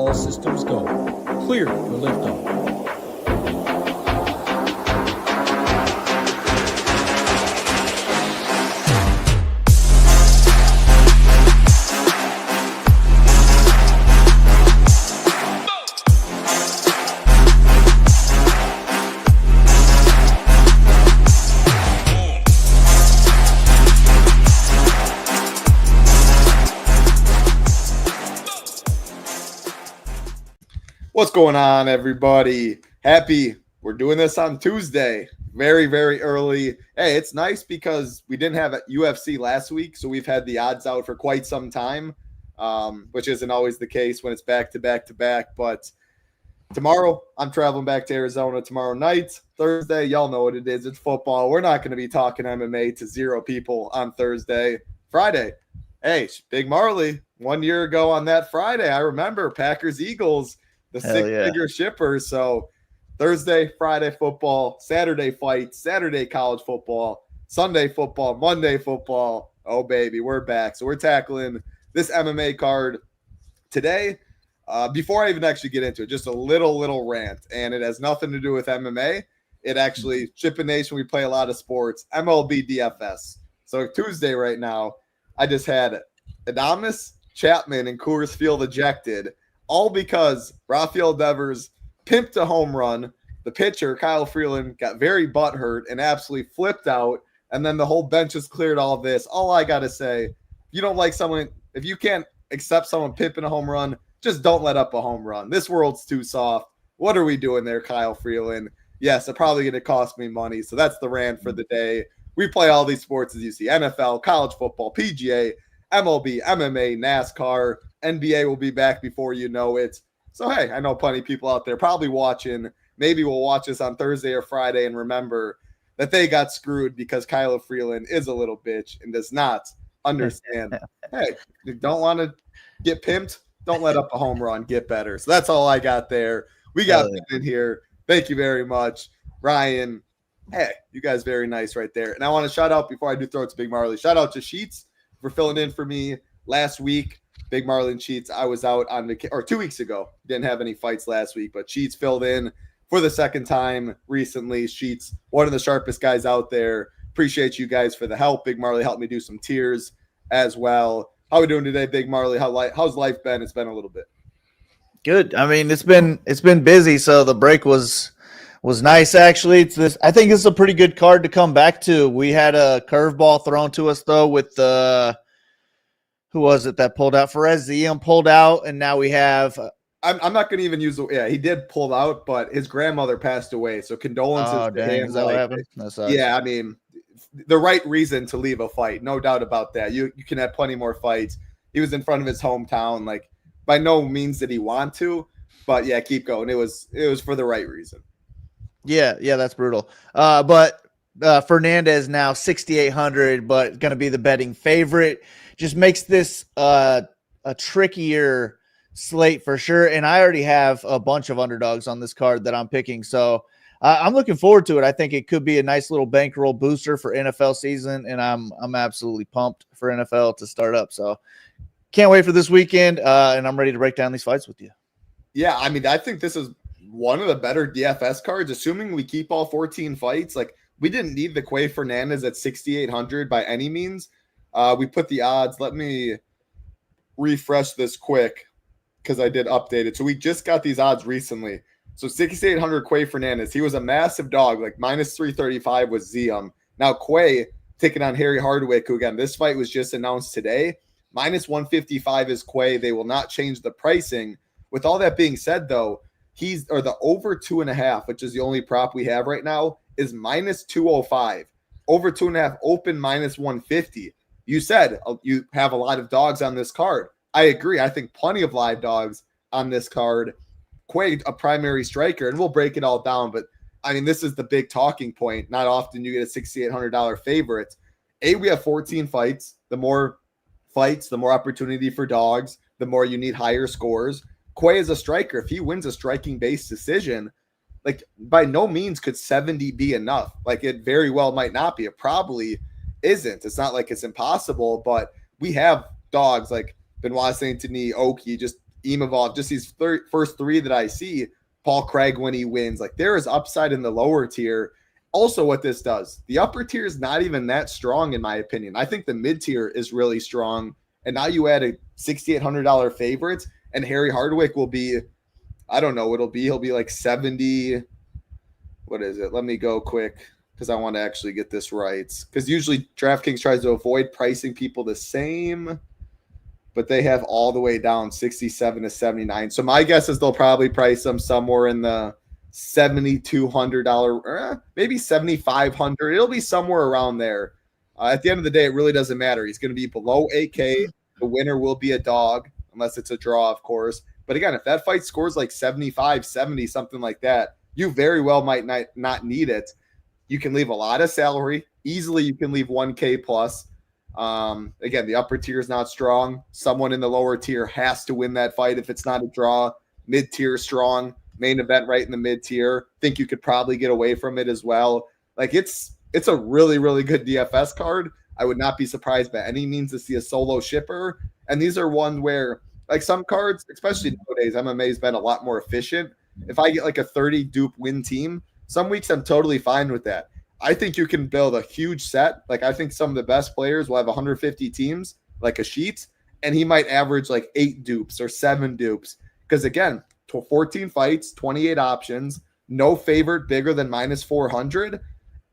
All systems go. Clear for liftoff. What's going on, everybody? We're doing this on Tuesday, very, very early. Hey, it's nice because we didn't have a UFC last week, so we've had the odds out for quite some time, which isn't always the case when it's back to back to back. But tomorrow, I'm traveling back to Arizona tomorrow night. Thursday, y'all know what it is. It's football. We're not going to be talking MMA to zero people on Thursday. Friday, hey, Big Marley, 1 year ago on that Friday, I remember Packers-Eagles, the six-figure shipper. So Thursday, Friday football, Saturday fights, Saturday college football, Sunday football, Monday football. Oh, baby, we're back. So we're tackling this MMA card today. Before I even actually get into it, just a little rant, and it has nothing to do with MMA. It actually, SHIPIT Nation, we play a lot of sports, MLB DFS. So Tuesday right now, I just had Adames, Chapman, and Coors Field ejected, all because Rafael Devers pimped a home run. The pitcher, Kyle Freeland, got very butthurt and absolutely flipped out. And then the whole bench has cleared all of this. All I got to say, you don't like someone, if you can't accept someone pimping a home run, just don't let up a home run. This world's too soft. What are we doing there, Kyle Freeland? Yes, it's probably going to cost me money. So that's the rant for the day. We play all these sports, as you see, NFL, college football, PGA, MLB, MMA, NASCAR, NBA will be back before you know it. So, hey, I know plenty of people out there probably watching. Maybe we'll watch this on Thursday or Friday and remember that they got screwed because Kyle Freeland is a little bitch and does not understand. Hey, you don't want to get pimped? Don't let up a home run. Get better. So that's all I got there. We got in here. Thank you very much, Ryan. Hey, you guys very nice right there. And I want to shout out, before I do throw it to Big Marley, shout out to Sheets for filling in for me last week. Big Marley and Sheets, I was out on vacation, or 2 weeks ago. Didn't have any fights last week, but Sheets filled in for the second time recently. Sheets, one of the sharpest guys out there. Appreciate you guys for the help. Big Marley helped me do some tiers as well. How are we doing today, Big Marley? How's life been? It's been a little bit. Good. I mean, it's been busy, so the break was nice actually. I think it's a pretty good card to come back to. We had a curveball thrown to us though with who was it that pulled out? Ziam pulled out, and now we have. I'm not going to even use the. Yeah, he did pull out, but his grandmother passed away, so condolences. Oh, dang! Is that what happened? Yeah, I mean, the right reason to leave a fight, no doubt about that. You can have plenty more fights. He was in front of his hometown, like by no means did he want to, but yeah, keep going. It was for the right reason. Yeah, that's brutal. But Fernandez now 6,800, but going to be the betting favorite. Just makes this a trickier slate for sure. And I already have a bunch of underdogs on this card that I'm picking. So I'm looking forward to it. I think it could be a nice little bankroll booster for NFL season. And I'm absolutely pumped for NFL to start up. So can't wait for this weekend. And I'm ready to break down these fights with you. Yeah, I mean, I think this is one of the better DFS cards, assuming we keep all 14 fights. Like, we didn't need the Quay Fernandez at 6,800 by any means. We put the odds. Let me refresh this quick because I did update it. So we just got these odds recently. So 6,800 Quay Fernandez. He was a massive dog, like minus 335 was Ziam. Now Quay taking on Harry Hardwick, who again, this fight was just announced today. Minus 155 is Quay. They will not change the pricing. With all that being said, though, the over 2.5, which is the only prop we have right now, is minus 205. Over 2.5 open minus 150. You said you have a lot of dogs on this card. I agree. I think plenty of live dogs on this card. Quay, a primary striker, and we'll break it all down. But, I mean, this is the big talking point. Not often you get a $6,800 favorite. We have 14 fights. The more fights, the more opportunity for dogs, the more you need higher scores. Quay is a striker. If he wins a striking-based decision, like, by no means could 70 be enough. Like, it very well might not be. It probably isn't. It's not like it's impossible, but we have dogs like Benoit Saint-Denis, Oki, just Imavov, just these first three that I see, Paul Craig when he wins, like there is upside in the lower tier. Also, what this does, the upper tier is not even that strong, in my opinion. I think the mid tier is really strong. And now you add a $6,800 favorite, and Harry Hardwick will be, I don't know what it'll be. He'll be like 70. What is it? Let me go quick because I want to actually get this right. Because usually DraftKings tries to avoid pricing people the same, but they have all the way down 67 to 79. So my guess is they'll probably price them somewhere in the $7,200, maybe $7,500. It'll be somewhere around there. At the end of the day, it really doesn't matter. He's going to be below 8K. The winner will be a dog, unless it's a draw, of course. But again, if that fight scores like 75, 70, something like that, you very well might not need it. You can leave a lot of salary. Easily, you can leave 1K plus. Again, the upper tier is not strong. Someone in the lower tier has to win that fight if it's not a draw. Mid-tier strong. Main event right in the mid-tier. Think you could probably get away from it as well. Like, it's a really, really good DFS card. I would not be surprised by any means to see a solo shipper. And these are one where, like some cards, especially nowadays, MMA has been a lot more efficient. If I get like a 30 dupe win team, some weeks I'm totally fine with that. I think you can build a huge set. Like I think some of the best players will have 150 teams, like a sheet, and he might average like 8 dupes or 7 dupes. Because again, 14 fights, 28 options, no favorite bigger than minus 400.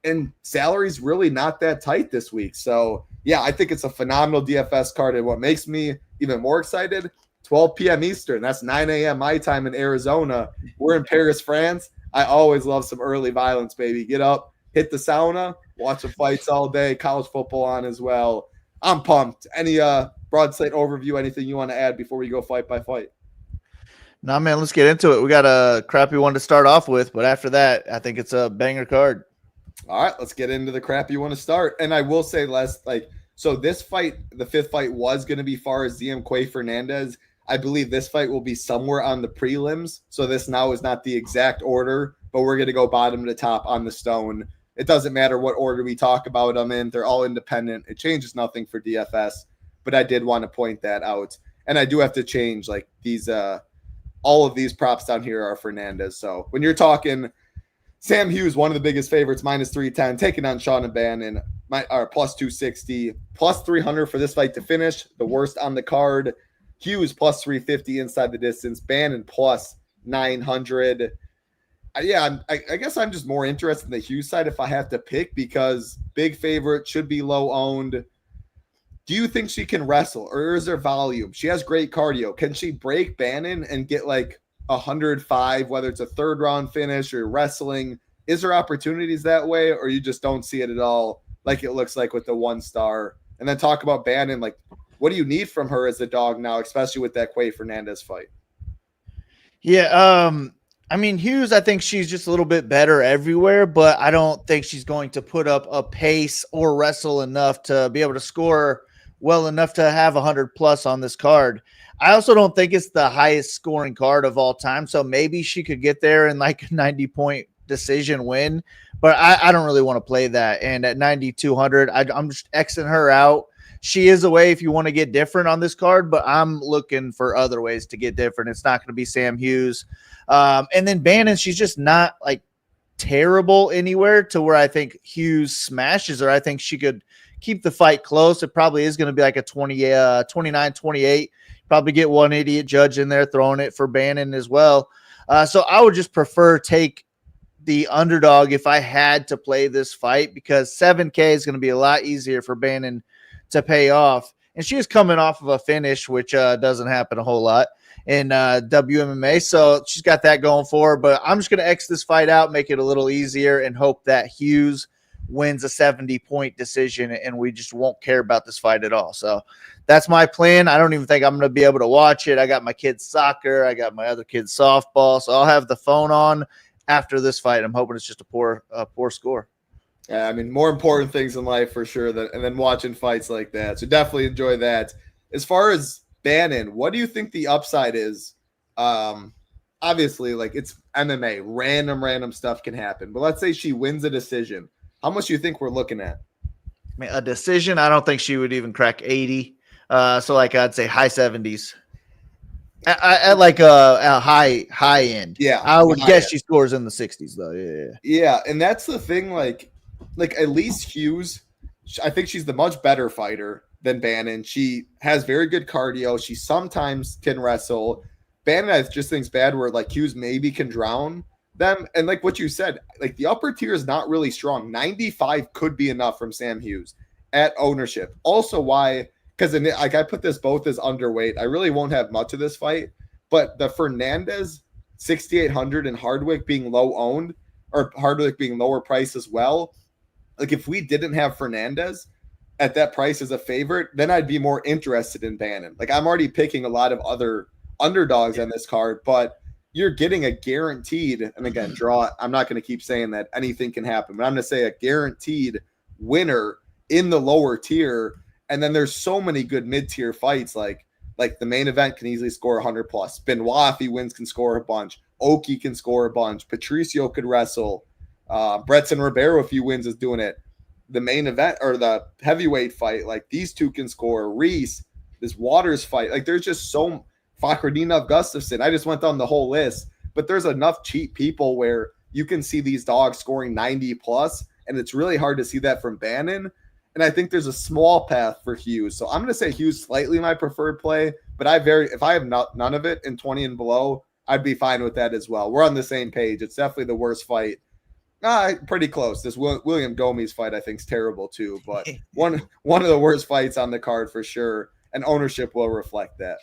And salary's really not that tight this week. So, yeah, I think it's a phenomenal DFS card. And what makes me even more excited, 12 p.m. Eastern. That's 9 a.m. my time in Arizona. We're in Paris, France. I always love some early violence, baby. Get up, hit the sauna, watch the fights all day, college football on as well. I'm pumped. Any broad slate overview, anything you want to add before we go fight by fight? Nah, man, let's get into it. We got a crappy one to start off with, but after that, I think it's a banger card. All right, let's get into the crap you want to start. And I will say so this fight, the 5th fight was going to be Fares-Ziam Quay Fernandez. I believe this fight will be somewhere on the prelims. So this now is not the exact order, but we're going to go bottom to top on the stone. It doesn't matter what order we talk about them in. They're all independent. It changes nothing for DFS, but I did want to point that out. And I do have to change like these, all of these props down here are Fernandez. So when you're talking Sam Hughes, one of the biggest favorites, minus 310, taking on Sean and Bannon, plus 260, plus 300 for this fight to finish, the worst on the card. Hughes plus 350 inside the distance, Bannon plus 900. Yeah, I guess I'm just more interested in the Hughes side if I have to pick because big favorite, should be low owned. Do you think she can wrestle or is there volume? She has great cardio. Can she break Bannon and get like 105, whether it's a 3rd round finish or wrestling? Is there opportunities that way, or you just don't see it at all like it looks like with the 1-star? And then talk about Bannon, like what do you need from her as a dog now, especially with that Quay Fernandez fight? Yeah, I mean, Hughes, I think she's just a little bit better everywhere, but I don't think she's going to put up a pace or wrestle enough to be able to score well enough to have 100 plus on this card. I also don't think it's the highest scoring card of all time. So maybe she could get there in like a 90-point decision win, but I don't really want to play that. And at 9,200, I'm just Xing her out. She is a way if you want to get different on this card, but I'm looking for other ways to get different. It's not going to be Sam Hughes. And then Bannon, she's just not like terrible anywhere to where I think Hughes smashes her. I think she could keep the fight close. It probably is going to be like a 29-28. Probably get one idiot judge in there throwing it for Bannon as well. So I would just prefer take the underdog if I had to play this fight because 7K is going to be a lot easier for Bannon to pay off. And she is coming off of a finish, which doesn't happen a whole lot in WMMA. So she's got that going for her. But I'm just going to X this fight out, make it a little easier, and hope that Hughes wins a 70-point decision, and we just won't care about this fight at all. So that's my plan. I don't even think I'm going to be able to watch it. I got my kids' soccer. I got my other kids' softball. So I'll have the phone on after this fight. I'm hoping it's just a poor score. Yeah, I mean, more important things in life for sure and then watching fights like that. So definitely enjoy that. As far as Bannon, what do you think the upside is? Obviously, like it's MMA. Random stuff can happen. But let's say she wins a decision. How much do you think we're looking at? I mean, a decision, I don't think she would even crack 80. So like I'd say high 70s. At like a high end. Yeah, I would high guess end. she scores in the 60s though. Yeah. Yeah, and that's the thing. Like Elise Hughes, I think she's the much better fighter than Bannon. She has very good cardio. She sometimes can wrestle. Bannon, I just think's bad where like Hughes maybe can drown them. And like what you said, like the upper tier is not really strong. 95 could be enough from Sam Hughes at ownership. Also, why? Because like I put this both as underweight. I really won't have much of this fight, but the Fernandez 6,800 and Hardwick being low owned, or Hardwick being lower price as well. Like if we didn't have Fernandez at that price as a favorite, then I'd be more interested in Bannon. Like I'm already picking a lot of other underdogs on this card, but you're getting a guaranteed, and again, draw. I'm not going to keep saying that anything can happen, but I'm going to say a guaranteed winner in the lower tier. And then there's so many good mid-tier fights, like the main event can easily score 100 plus. Benoit, if he wins, can score a bunch. Oki can score a bunch. Patricio could wrestle. Bretson Ribeiro, if he wins, is doing it. The main event or the heavyweight fight, like these two can score. Reese, this Waters fight, like there's just so Fakhretdinov, Gustafsson. I just went down the whole list, but there's enough cheap people where you can see these dogs scoring 90 plus, and it's really hard to see that from Bannon. And I think there's a small path for Hughes. So I'm going to say Hughes slightly my preferred play, but if I have none of it in 20 and below, I'd be fine with that as well. We're on the same page. It's definitely the worst fight. Pretty close. This William Gomes fight I think is terrible too, but one of the worst fights on the card for sure, and ownership will reflect that.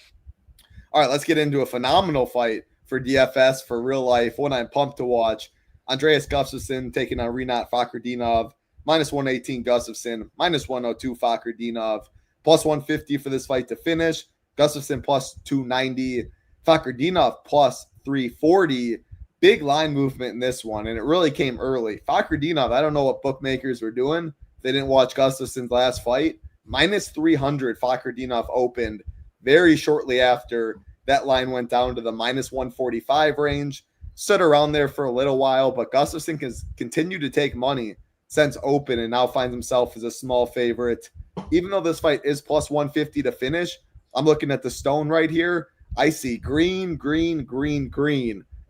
All right, let's get into a phenomenal fight for DFS, for real life, one I'm pumped to watch. Andreas Gustafsson taking on Rinat Fakhretdinov. Minus 118 Gustafsson, minus 102 Fakhretdinov, plus 150 for this fight to finish. Gustafsson plus 290, Fakhretdinov plus 340. Big line movement in this one, and it really came early. Fakhretdinov, I don't know what bookmakers were doing. They didn't watch Gustafsson's last fight. Minus 300 Fakhretdinov opened very shortly after that line went down to the minus 145 range. Stood around there for a little while, but Gustafsson has continued to take money since open and now finds himself as a small favorite. Even though this fight is plus 150 to finish, I'm looking at the stone right here. I see green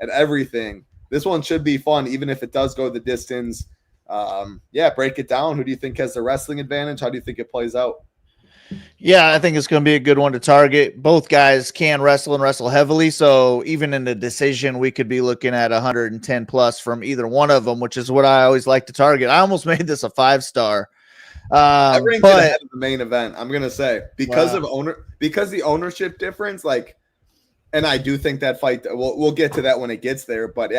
at everything. This one should be fun, even if it does go the distance. Break it down. Who do you think has the wrestling advantage? How do you think it plays out? Yeah, I think it's going to be a good one to target. Both guys can wrestle and wrestle heavily, so even in the decision, we could be looking at 110 plus from either one of them, which is what I always like to target. I almost made this a 5-star. I ranked it ahead of the main event. I'm gonna say because the ownership difference, and I do think that fight. We'll get to that when it gets there. But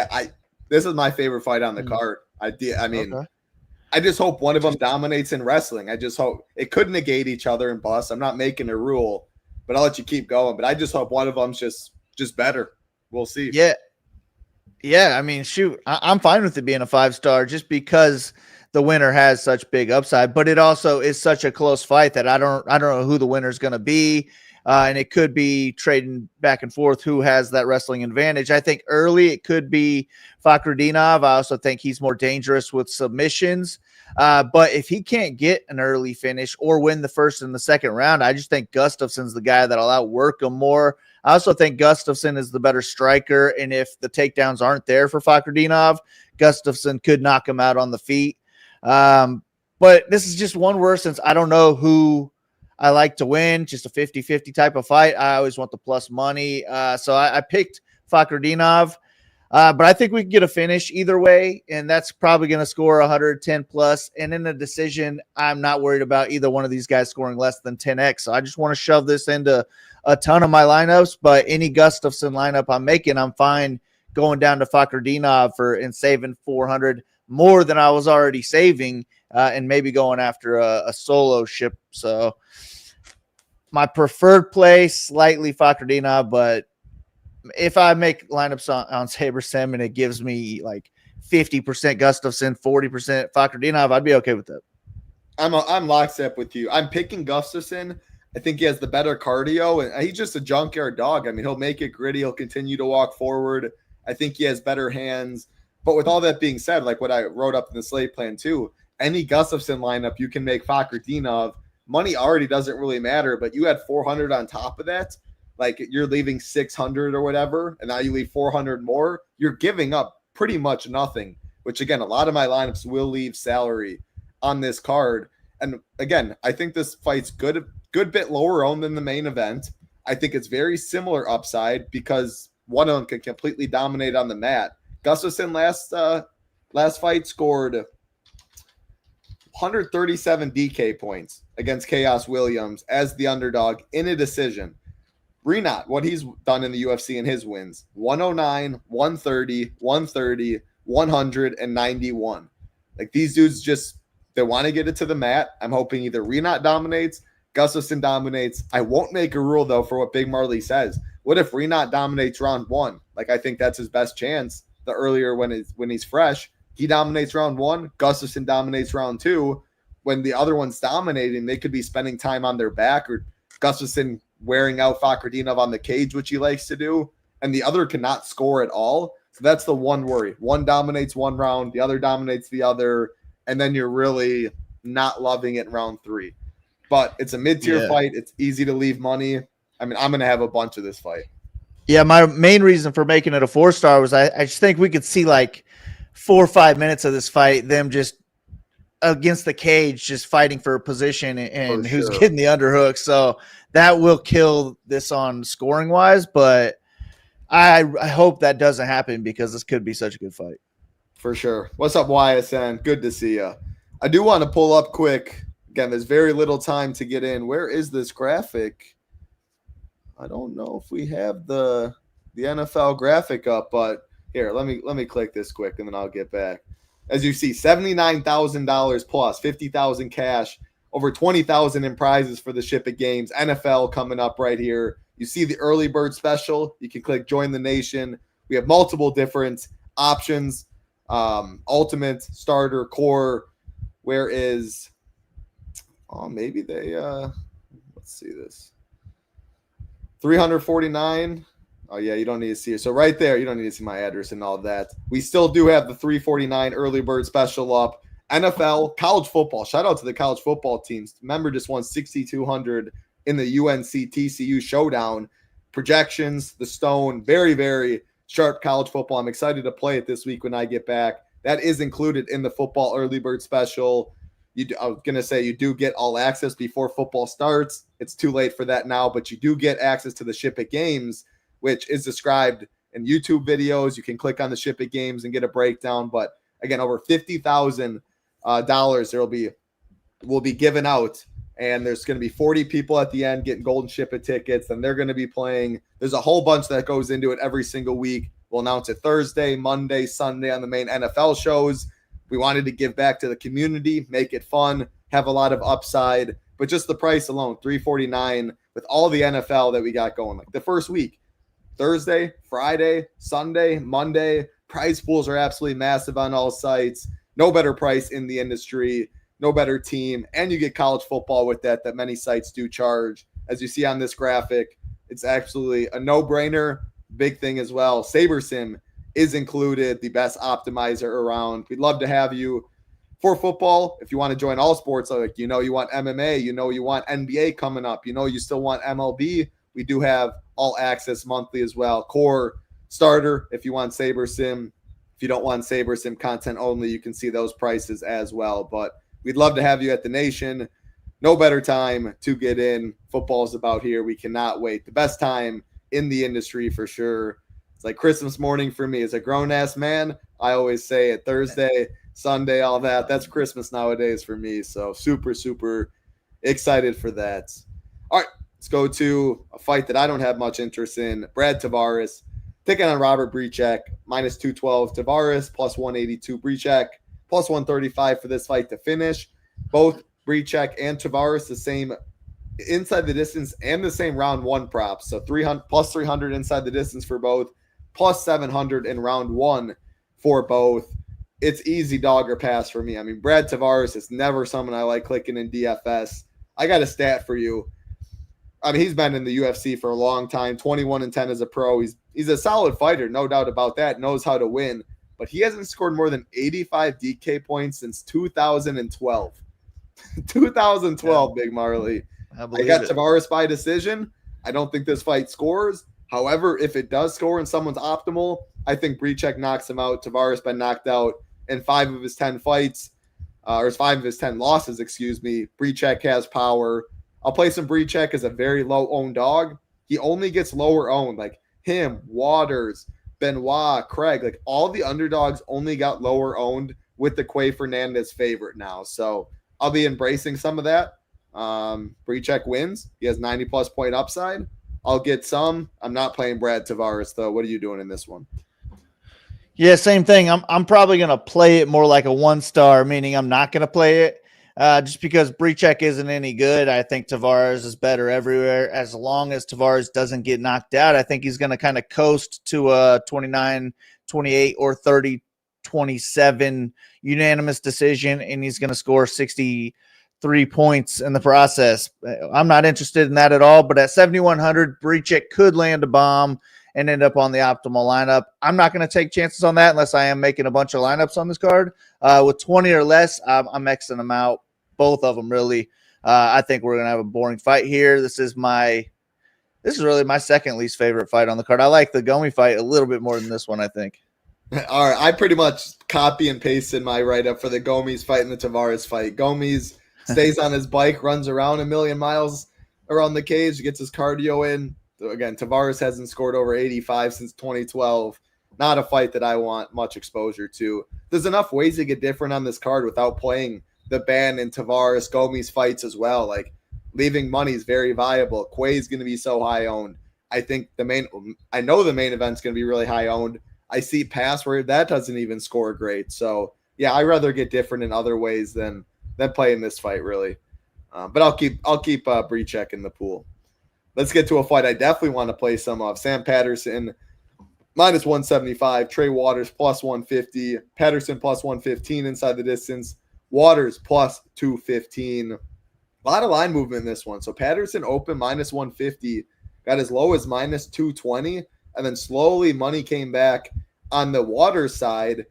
this is my favorite fight on the card. I just hope one of them dominates in wrestling. I just hope it could negate each other and bust. I'm not making a rule, but I'll let you keep going. But I just hope one of them's just better. We'll see. Yeah. I mean, shoot, I'm fine with it being a 5-star just because the winner has such big upside. But it also is such a close fight that I don't know who the winner is going to be. And it could be trading back and forth who has that wrestling advantage. I think early it could be Fakhretdinov. I also think he's more dangerous with submissions. But if he can't get an early finish or win the first and the second round, I just think Gustafsson's the guy that'll outwork him more. I also think Gustafsson is the better striker. And if the takedowns aren't there for Fakhretdinov, Gustafsson could knock him out on the feet. But this is just one where since I don't know who I like to win, just a 50-50 type of fight. I always want the plus money. So I picked Fakhretdinov, but I think we can get a finish either way, and that's probably going to score 110 plus. And in the decision, I'm not worried about either one of these guys scoring less than 10x. So I just want to shove this into a ton of my lineups, but any Gustafsson lineup I'm making, I'm fine going down to Fakhretdinov and saving 400 more than I was already saving, and maybe going after a solo ship. So my preferred play, slightly Fakhretdinov, but if I make lineups on SaberSim and it gives me like 50% Gustafsson, 40% Fakhretdinov, I'd be okay with that. I'm lockstep with you. I'm picking Gustafsson. I think he has the better cardio, and he's just a junkyard dog. I mean, he'll make it gritty. He'll continue to walk forward. I think he has better hands. But with all that being said, like what I wrote up in the slate plan too, any Gustafsson lineup, you can make Fakhretdinov. Money already doesn't really matter, but you had 400 on top of that. like you're leaving 600 or whatever, and now you leave 400 more, you're giving up pretty much nothing, which again, a lot of my lineups will leave salary on this card. And again, I think this fight's good bit lower owned than the main event. I think it's very similar upside because one of them can completely dominate on the mat. Gustafsson last fight scored 137 DK points against Chaos Williams as the underdog in a decision. Renat, what he's done in the UFC in his wins, 109, 130, 130, 191. Like these dudes just, they want to get it to the mat. I'm hoping either Renat dominates, Gustafsson dominates. I won't make a rule though for what Big Marley says. What if Renat dominates round one? Like I think that's his best chance. The earlier when he's fresh, he dominates round one, Gustafsson dominates round two. When the other one's dominating, they could be spending time on their back, or Gustafsson wearing out Fakhretdinov on the cage, which he likes to do, and the other cannot score at all. So that's the one worry. One dominates one round, the other dominates the other, and then you're really not loving it in round three. But it's a mid-tier fight. It's easy to leave money. I mean, I'm going to have a bunch of this fight. Yeah, my main reason for making it a 4-star was I just think we could see like 4 or 5 minutes of this fight, them just against the cage, just fighting for a position and who's getting the underhook. So that will kill this on scoring wise, but I hope that doesn't happen because this could be such a good fight. For sure. What's up, YSN? Good to see you. I do want to pull up quick. Again, there's very little time to get in. Where is this graphic? I don't know if we have the NFL graphic up, but here, let me click this quick and then I'll get back. As you see, $79,000 plus, $50,000 cash, over $20,000 in prizes for the SHIPIT games. NFL coming up right here. You see the early bird special. You can click join the nation. We have multiple different options. Ultimate, starter, core. Where is, maybe they, let's see this. 349. Oh, yeah, you don't need to see it. So right there, you don't need to see my address and all that. We still do have the 349 early bird special up. NFL, college football. Shout out to the college football teams. Remember, just won 6,200 in the UNC TCU showdown. Projections, the stone, very, very sharp college football. I'm excited to play it this week when I get back. That is included in the football early bird special. I was going to say you do get all access before football starts. It's too late for that now, but you do get access to the SHIPIT games, which is described in YouTube videos. You can click on the SHIPIT games and get a breakdown. But again, over $50,000 will be given out, and there's going to be 40 people at the end getting golden SHIPIT tickets, and they're going to be playing. There's a whole bunch that goes into it every single week. We'll announce it Thursday, Monday, Sunday on the main NFL shows. We wanted to give back to the community, make it fun, have a lot of upside, but just the price alone, $349 with all the NFL that we got going. Like the first week, Thursday, Friday, Sunday, Monday, prize pools are absolutely massive on all sites. No better price in the industry, no better team, and you get college football with that many sites do charge. As you see on this graphic, it's absolutely a no-brainer. Big thing as well. SaberSim is included, the best optimizer around. We'd love to have you for football. If you want to join all sports, like you want MMA, you want NBA coming up, you still want MLB, we do have all access monthly as well. Core, starter, if you want SaberSim. If you don't want SaberSim content only, you can see those prices as well. But we'd love to have you at the nation. No better time to get in. Football's about here. We cannot wait. The best time in the industry for sure. It's like Christmas morning for me. As a grown-ass man, I always say it Thursday, Sunday, all that. That's Christmas nowadays for me. So super, super excited for that. All right, let's go to a fight that I don't have much interest in. Brad Tavares taking on Robert Brichek, minus 212 Tavares, plus 182 Brichek, plus 135 for this fight to finish. Both Brichek and Tavares the same inside the distance and the same round one props. So 300 plus 300 inside the distance for both, plus 700 in round one for both. It's easy dog or pass for me. I mean, Brad Tavares is never someone I like clicking in DFS. I got a stat for you. I mean, he's been in the UFC for a long time, 21-10 as a pro. He's a solid fighter, no doubt about that, knows how to win. But he hasn't scored more than 85 DK points since 2012. 2012, Big Marley. I got Tavares by decision. I don't think this fight scores. However, if it does score and someone's optimal, I think Brecek knocks him out. Tavares been knocked out in 5 of his 10 fights, or 5 of his 10 losses, excuse me. Brecek has power. I'll play some Brecek as a very low-owned dog. He only gets lower owned, like him, Waters, Benoit, Craig, like all the underdogs only got lower owned with the Quay Fernandez favorite now. So I'll be embracing some of that. Brecek wins. He has 90-plus point upside. I'll get some. I'm not playing Brad Tavares, though. What are you doing in this one? Yeah, same thing. I'm probably going to play it more like a 1-star, meaning I'm not going to play it just because Brecek isn't any good. I think Tavares is better everywhere. As long as Tavares doesn't get knocked out, I think he's going to kind of coast to a 29-28 or 30-27 unanimous decision, and he's going to score 63 points in the process. I'm not interested in that at all, but at 7,100, Brecek could land a bomb and end up on the optimal lineup. I'm not going to take chances on that unless I am making a bunch of lineups on this card. With 20 or less, I'm Xing them out, both of them really. I think we're going to have a boring fight here. This is really my second least favorite fight on the card. I like the Gomi fight a little bit more than this one, I think. All right, I pretty much copy and pasted my write-up for the Gomes fight and the Tavares fight. Gomes stays on his bike, runs around a million miles around the cage, gets his cardio in. So again, Tavares hasn't scored over 85 since 2012. Not a fight that I want much exposure to. There's enough ways to get different on this card without playing the Ban and Tavares Gomes fights as well. Like leaving money is very viable. Quay's going to be so high owned. I know the main event's going to be really high owned. I see pass where that doesn't even score great. So yeah, I'd rather get different in other ways than playing this fight really. But I'll keep Brecek in the pool. Let's get to a fight I definitely want to play some of. Sam Patterson, minus 175. Trey Waters, plus 150. Patterson, plus 115 inside the distance. Waters, plus 215. A lot of line movement in this one. So Patterson open minus 150. Got as low as minus 220. And then slowly money came back on the Waters side.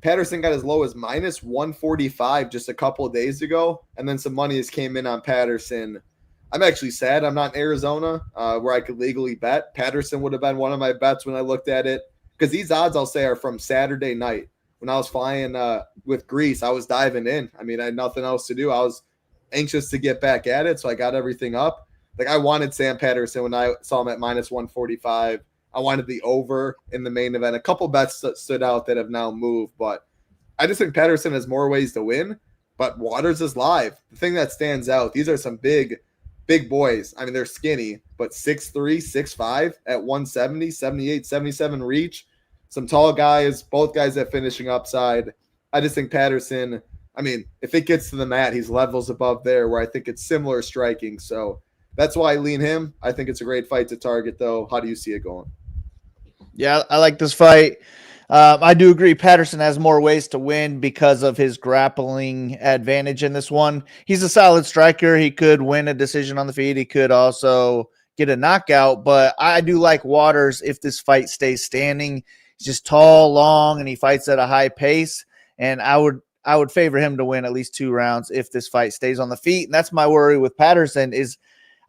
Patterson got as low as minus 145 just a couple of days ago. And then some money has came in on Patterson. I'm actually sad I'm not in Arizona where I could legally bet. Patterson would have been one of my bets when I looked at it. Because these odds, I'll say, are from Saturday night. When I was flying with Greece, I was diving in. I mean, I had nothing else to do. I was anxious to get back at it, so I got everything up. Like, I wanted Sam Patterson when I saw him at minus 145. I wanted the over in the main event. A couple bets that stood out that have now moved. But I just think Patterson has more ways to win. But Waters is live. The thing that stands out, these are some big boys. I mean, they're skinny, but 6'3", 6'5", at 170, 78, 77 reach. Some tall guys, both guys at finishing upside. I just think Patterson, I mean, if it gets to the mat, he's levels above there where I think it's similar striking. So that's why I lean him. I think it's a great fight to target, though. How do you see it going? Yeah, I like this fight. I do agree Patterson has more ways to win because of his grappling advantage in this one. He's a solid striker. He could win a decision on the feet. He could also get a knockout, but I do like Waters if this fight stays standing. He's just tall, long, and he fights at a high pace, and I would favor him to win at least 2 rounds if this fight stays on the feet. And that's my worry with Patterson is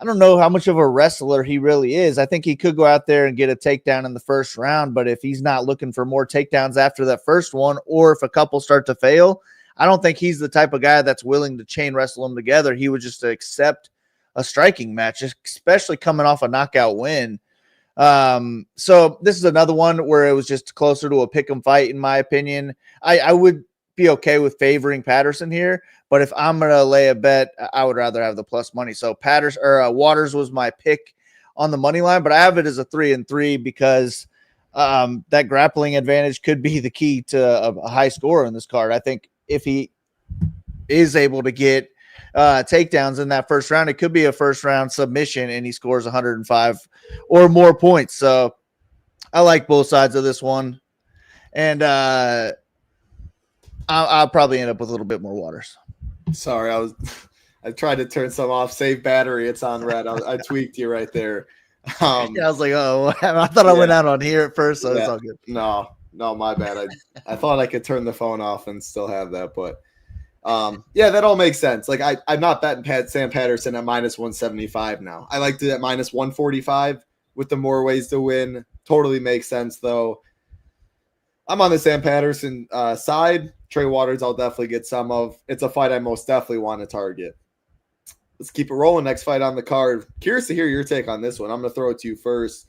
I don't know how much of a wrestler he really is. I think he could go out there and get a takedown in the first round, but if he's not looking for more takedowns after that first one, or if a couple start to fail, I don't think he's the type of guy that's willing to chain wrestle them together. He would just accept a striking match, especially coming off a knockout win. So this is another one where it was just closer to a pick'em fight, in my opinion. I would be okay with favoring Patterson here, but if I'm gonna lay a bet, I would rather have the plus money. So Waters was my pick on the money line, but I have it as a 3-3 because that grappling advantage could be the key to a high score in this card. I think if he is able to get takedowns in that first round, it could be a first round submission and he scores 105 or more points. So I like both sides of this one, and I'll probably end up with a little bit more Waters. Sorry, I tried to turn some off. Save battery. It's on red. I tweaked you right there. I was like, oh, I thought I went out on here at first, so it's all good. No, my bad. I thought I could turn the phone off and still have that, but Yeah, that all makes sense. Like I'm not betting Sam Patterson at minus 175 now. I liked it at minus 145 with the more ways to win. Totally makes sense though. I'm on the Sam Patterson side. Trey Waters, I'll definitely get some of. It's a fight I most definitely want to target. Let's keep it rolling. Next fight on the card. Curious to hear your take on this one. I'm going to throw it to you first.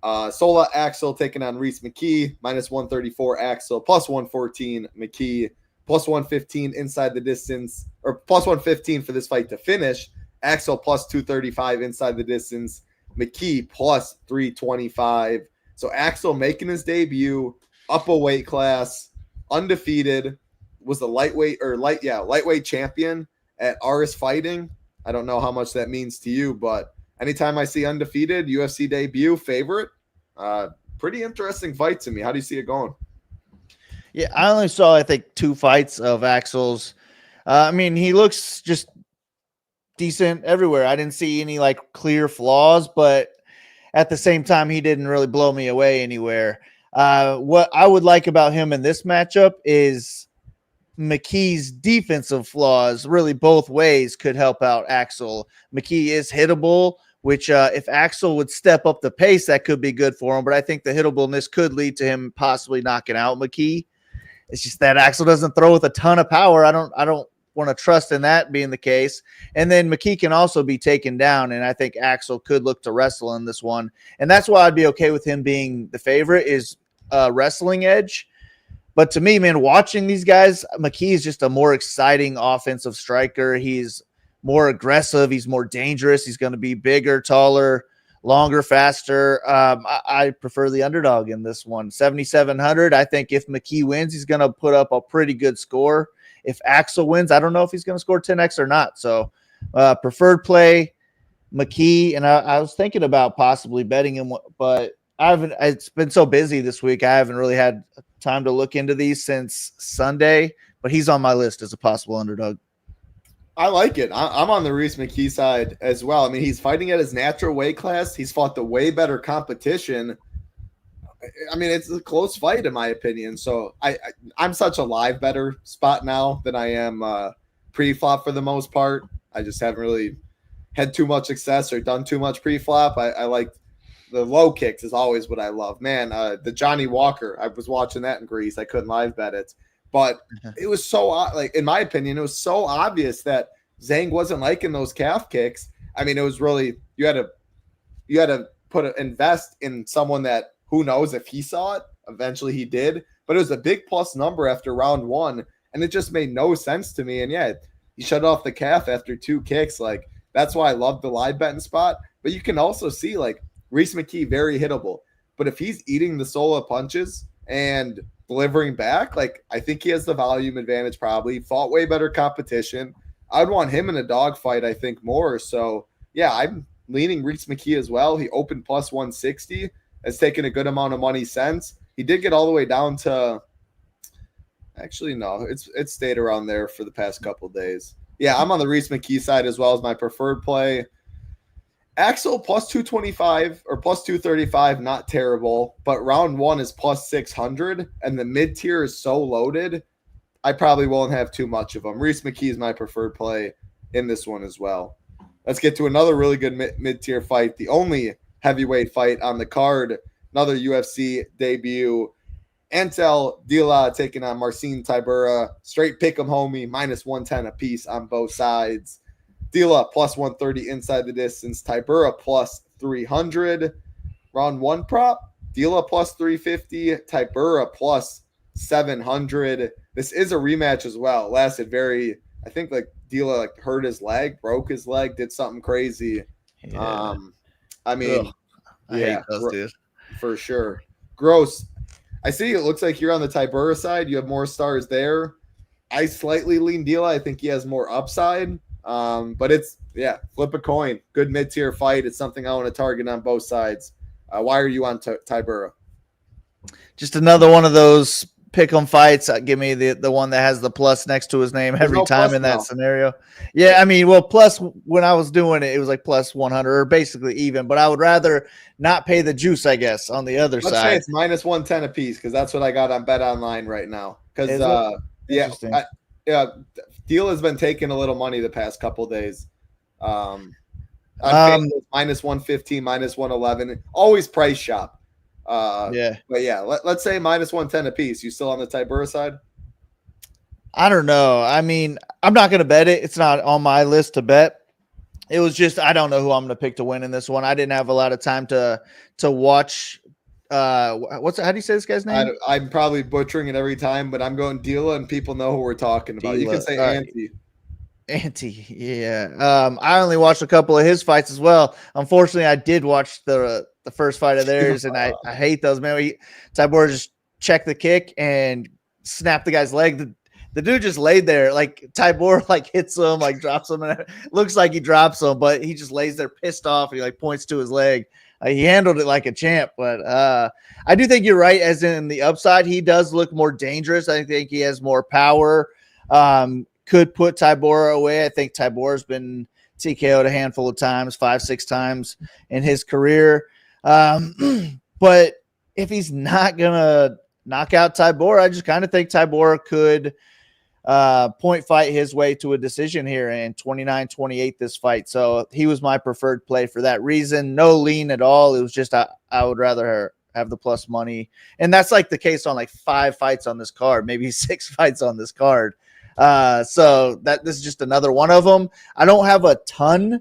Sola Axel taking on Reese McKee, minus 134 Axel, plus 114 McKee, plus 115 inside the distance, or plus 115 for this fight to finish. Axel plus 235 inside the distance, McKee plus 325. So Axel making his debut, up a weight class, undefeated, was the lightweight champion at Aris Fighting. I don't know how much that means to you, but anytime I see undefeated, UFC debut, favorite, pretty interesting fight to me. How do you see it going? Yeah, I only saw, I think, 2 fights of Axel's. I mean, he looks just decent everywhere. I didn't see any, like, clear flaws, but at the same time, he didn't really blow me away anywhere. What I would like about him in this matchup is McKee's defensive flaws, really both ways, could help out Axel. McKee is hittable, which if Axel would step up the pace, that could be good for him. But I think the hittableness could lead to him possibly knocking out McKee. It's just that Axel doesn't throw with a ton of power. I don't want to trust in that being the case. And then McKee can also be taken down, and I think Axel could look to wrestle in this one. And that's why I'd be okay with him being the favorite, is wrestling edge. But to me, man, watching these guys, McKee is just a more exciting offensive striker. He's more aggressive. He's more dangerous. He's going to be bigger, taller, longer, faster. I prefer the underdog in this one. 7,700. I think if McKee wins, he's going to put up a pretty good score. If Axel wins, I don't know if he's going to score 10x or not. So preferred play, McKee. And I was thinking about possibly betting him, but it's been so busy this week. I haven't really had time to look into these since Sunday, but he's on my list as a possible underdog. I like it. I'm on the Reese McKee side as well. I mean, he's fighting at his natural weight class. He's fought the way better competition. I mean, it's a close fight in my opinion. So I'm such a live better spot now than I am pre-flop for the most part. I just haven't really had too much success or done too much pre-flop. I like the low kicks is always what I love. Man, the Johnny Walker, I was watching that in Greece. I couldn't live bet it. But it was so, like, in my opinion, it was so obvious that Zhang wasn't liking those calf kicks. I mean, it was really, you had to invest in someone that, who knows if he saw it. Eventually he did. But it was a big plus number after round 1. And it just made no sense to me. And yeah, he shut off the calf after 2 kicks. Like, that's why I love the live betting spot. But you can also see, like, Reese McKee, very hittable. But if he's eating the solo punches and delivering back, like, I think he has the volume advantage probably. Fought way better competition. I'd want him in a dogfight, I think, more. So, yeah, I'm leaning Reese McKee as well. He opened plus 160. Has taken a good amount of money since. He did get all the way down to – actually, no. It's stayed around there for the past couple of days. Yeah, I'm on the Reese McKee side as well as my preferred play. Axel plus 225 or plus 235, not terrible, but round 1 is plus 600, and the mid-tier is so loaded, I probably won't have too much of them. Reese McKee is my preferred play in this one as well. Let's get to another really good mid-tier fight, the only heavyweight fight on the card, another UFC debut. Antel Dila taking on Marcin Tybura, straight pick 'em homie, minus 110 apiece on both sides. Dila plus 130 inside the distance. Tybura plus 300. Round 1 prop. Dila plus 350. Tybura plus 700. This is a rematch as well. It lasted I think like Dila like hurt his leg, broke his leg, did something crazy. Yeah. I mean, I hate those dudes. For sure. Gross. I see it looks like you're on the Tybura side. You have more stars there. I slightly lean Dila. I think he has more upside. But it's, flip a coin. Good mid-tier fight. It's something I want to target on both sides. Why are you on Tybura? Just another one of those pick 'em fights. Give me the one that has the plus next to his name every time in that scenario. Yeah, I mean, well, plus when I was doing it, it was like plus 100 or basically even. But I would rather not pay the juice, I guess, on the other side. Let's say it's minus 110 a piece because that's what I got on Bet Online right now. Because Deal has been taking a little money the past couple days. On FanDuel, minus 115, minus 111. Always price shop. Yeah. But yeah, let's say minus 110 a piece. You still on the Tybura side? I don't know. I mean, I'm not going to bet it. It's not on my list to bet. It was just, I don't know who I'm going to pick to win in this one. I didn't have a lot of time to watch. How do you say this guy's name? I'm probably butchering it every time, but I'm going Dila, and people know who we're talking about. Dila. You can say Anti. Anti, yeah. I only watched a couple of his fights as well. Unfortunately, I did watch the first fight of theirs, and I hate those, man. Tybura just checked the kick and snapped the guy's leg. The dude just laid there, like Tybura like hits him, like drops him, and it looks like he drops him, but he just lays there pissed off, and he like points to his leg. He handled it like a champ, but I do think you're right. As in the upside, he does look more dangerous. I think he has more power. Could put Tybura away. I think Tybura's been TKO'd a handful of times, 5-6 times in his career. But if he's not gonna knock out Tybura, I just kind of think Tybura could point fight his way to a decision here in 29-28 this fight. So he was my preferred play for that reason. No lean at all. It was just I would rather have the plus money. And that's like the case on like 5 fights on this card, maybe 6 fights on this card. So this is just another one of them. I don't have a ton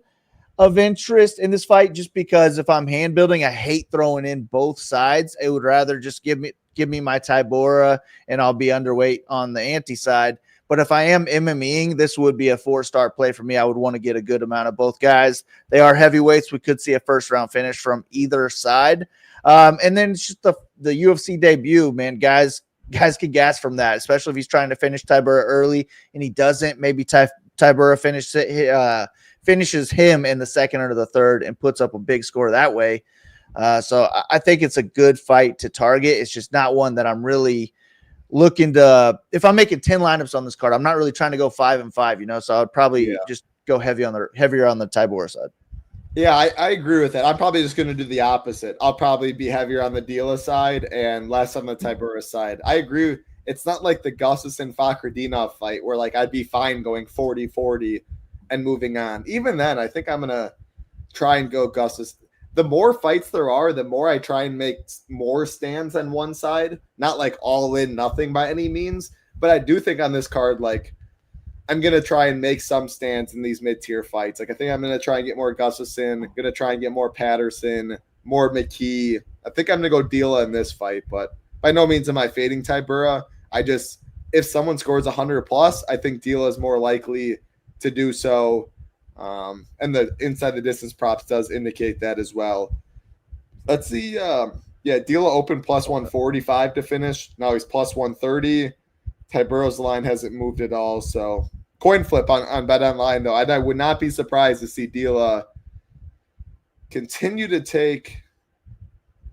of interest in this fight just because if I'm hand building, I hate throwing in both sides. I would rather just give me my Tybura and I'll be underweight on the anti side. But if I am MMEing, this would be a 4-star play for me. I would want to get a good amount of both guys. They are heavyweights. We could see a first round finish from either side. And then it's just the UFC debut, man. Guys can gas from that, especially if he's trying to finish Tybura early and he doesn't. Maybe Tybura finishes him in the second or the third and puts up a big score that way. So I think it's a good fight to target. It's just not one that I'm really looking to. If I'm making 10 lineups on this card, I'm not really trying to go 5 and 5, so I would probably just go heavier on the Tybura side. Yeah, I agree with that. I'm probably just going to do the opposite. I'll probably be heavier on the Dila side and less on the Tybura side. I agree. It's not like the Gustafsson Fakhretdinov fight where like I'd be fine going 40-40 and moving on. Even then, I think I'm going to try and go Gustafsson. The more fights there are, the more I try and make more stands on one side. Not like all in, nothing by any means. But I do think on this card, like, I'm going to try and make some stands in these mid-tier fights. Like, I think I'm going to try and get more Gustafsson. I'm going to try and get more Patterson, more McKee. I think I'm going to go Dila in this fight, but by no means am I fading Tybura. If someone scores 100 plus, I think Dila is more likely to do so. And the inside the distance props does indicate that as well. Let's see. Dila opened plus 145 to finish. Now he's plus 130. Tybura's line hasn't moved at all. So coin flip on Bet Online, though. I would not be surprised to see Dila continue to take.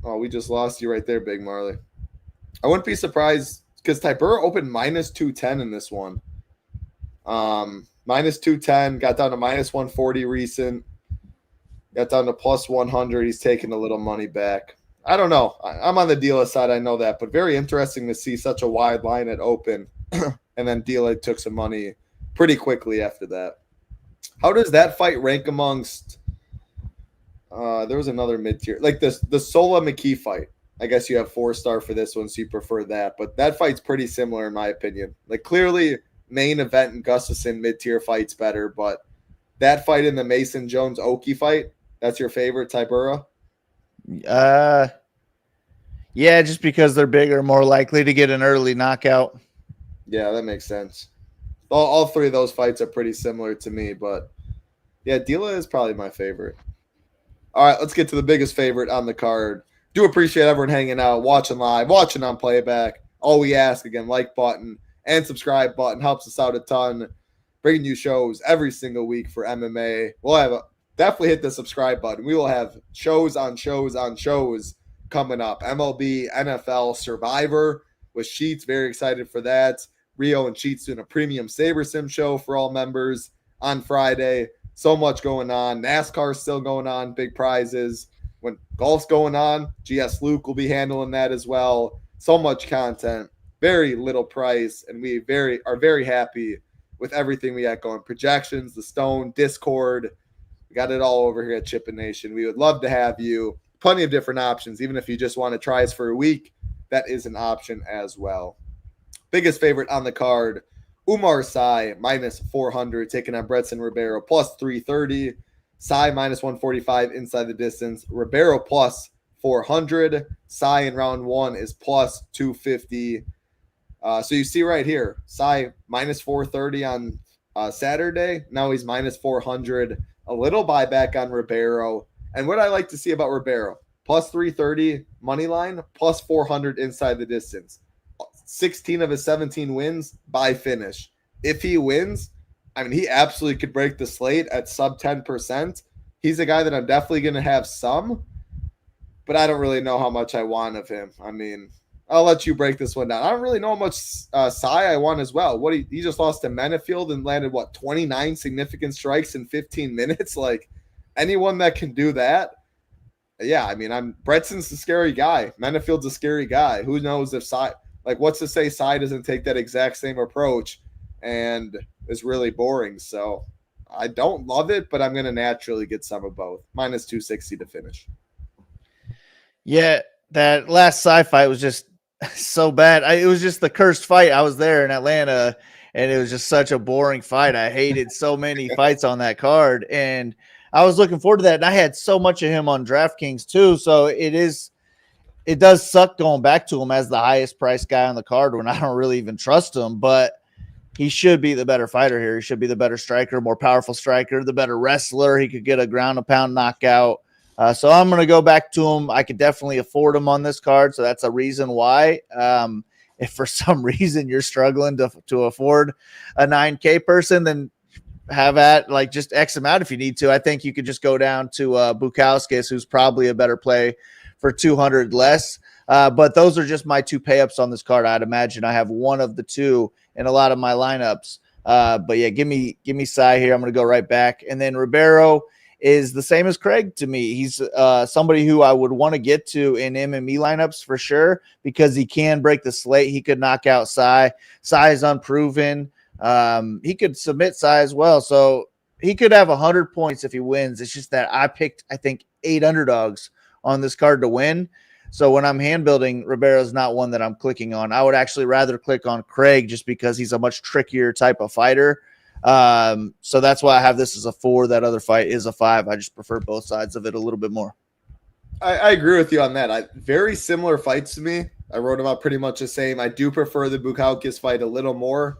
Oh, we just lost you right there, Big Marley. I wouldn't be surprised because Tybura opened minus 210 in this one. Minus 210, got down to minus 140 recent, got down to plus 100. He's taking a little money back. I don't know. I'm on the Dila side. I know that, but very interesting to see such a wide line at open. And then Dila took some money pretty quickly after that. How does that fight rank amongst there was another mid-tier, like the Sola McKee fight. I guess you have 4-star for this one, so you prefer that. But that fight's pretty similar in my opinion. Like clearly main event and Gustafsson mid-tier fight's better, but that fight in the Mason Jones-Oki fight, that's your favorite, Tybura? Yeah, just because they're bigger, more likely to get an early knockout. Yeah, that makes sense. All 3 of those fights are pretty similar to me, but yeah, Dila is probably my favorite. All right, let's get to the biggest favorite on the card. Do appreciate everyone hanging out, watching live, watching on playback. All we ask, again, like button and subscribe button helps us out a ton. Bringing you shows every single week for MMA. We'll have definitely hit the subscribe button. We will have shows on shows on shows coming up. MLB, NFL, Survivor with Sheets. Very excited for that. Rio and Sheets doing a premium Saber Sim show for all members on Friday. So much going on. NASCAR's still going on. Big prizes. When golf's going on, GS Luke will be handling that as well. So much content. Very little price. And we are very happy with everything we got going. Projections, the Stone, Discord. We got it all over here at Chippin Nation. We would love to have you. Plenty of different options. Even if you just want to try us for a week, that is an option as well. Biggest favorite on the card, Umar Sy, minus 400, taking on Bretson Ribeiro, plus 330. Sy, minus 145 inside the distance. Ribeiro, plus 400. Sy in round one is plus 250. So you see right here, Sy, minus 430 on Saturday. Now he's minus 400. A little buyback on Ribeiro. And what I like to see about Ribeiro, plus 330 money line, plus 400 inside the distance. 16 of his 17 wins by finish. If he wins, I mean, he absolutely could break the slate at sub 10%. He's a guy that I'm definitely going to have some, but I don't really know how much I want of him. I mean, I'll let you break this one down. I don't really know how much Sy I want as well. What he just lost to Menefield and landed, 29 significant strikes in 15 minutes? Like, anyone that can do that, yeah, I mean, Bretson's a scary guy. Menefield's a scary guy. Who knows if Sy, what's to say Sy doesn't take that exact same approach and is really boring. So I don't love it, but I'm going to naturally get some of both. Minus 260 to finish. Yeah, that last Sy fight was just so bad. It was just the cursed fight. I was there in Atlanta, and it was just such a boring fight. I hated so many fights on that card, and I was looking forward to that. And I had so much of him on DraftKings too, so it does suck going back to him as the highest priced guy on the card when I don't really even trust him, but he should be the better fighter here. He should be the better striker, more powerful striker, the better wrestler. He could get a ground and pound knockout. So I'm going to go back to him. I could definitely afford him on this card, so that's a reason why. If for some reason you're struggling to afford a 9K person, then have at just X him out if you need to. I think you could just go down to Bukauskas, who's probably a better play for 200 less. But those are just my two pay-ups on this card. I'd imagine I have one of the two in a lot of my lineups. But yeah, give me Sy here. I'm going to go right back. And then Ribeiro is the same as Craig to me. He's somebody who I would want to get to in MME lineups for sure because he can break the slate. He could knock out Sy. Sy is unproven. He could submit Sy as well. So he could have 100 points if he wins. It's just that I picked, I think, 8 underdogs on this card to win. So when I'm hand building, Ribeiro's not one that I'm clicking on. I would actually rather click on Craig just because he's a much trickier type of fighter. So that's why I have this as a 4. That other fight is a 5. I just prefer both sides of it a little bit more. I agree with you on that. Very similar fights to me. I wrote them out pretty much the same. I do prefer the Bukauskas fight a little more.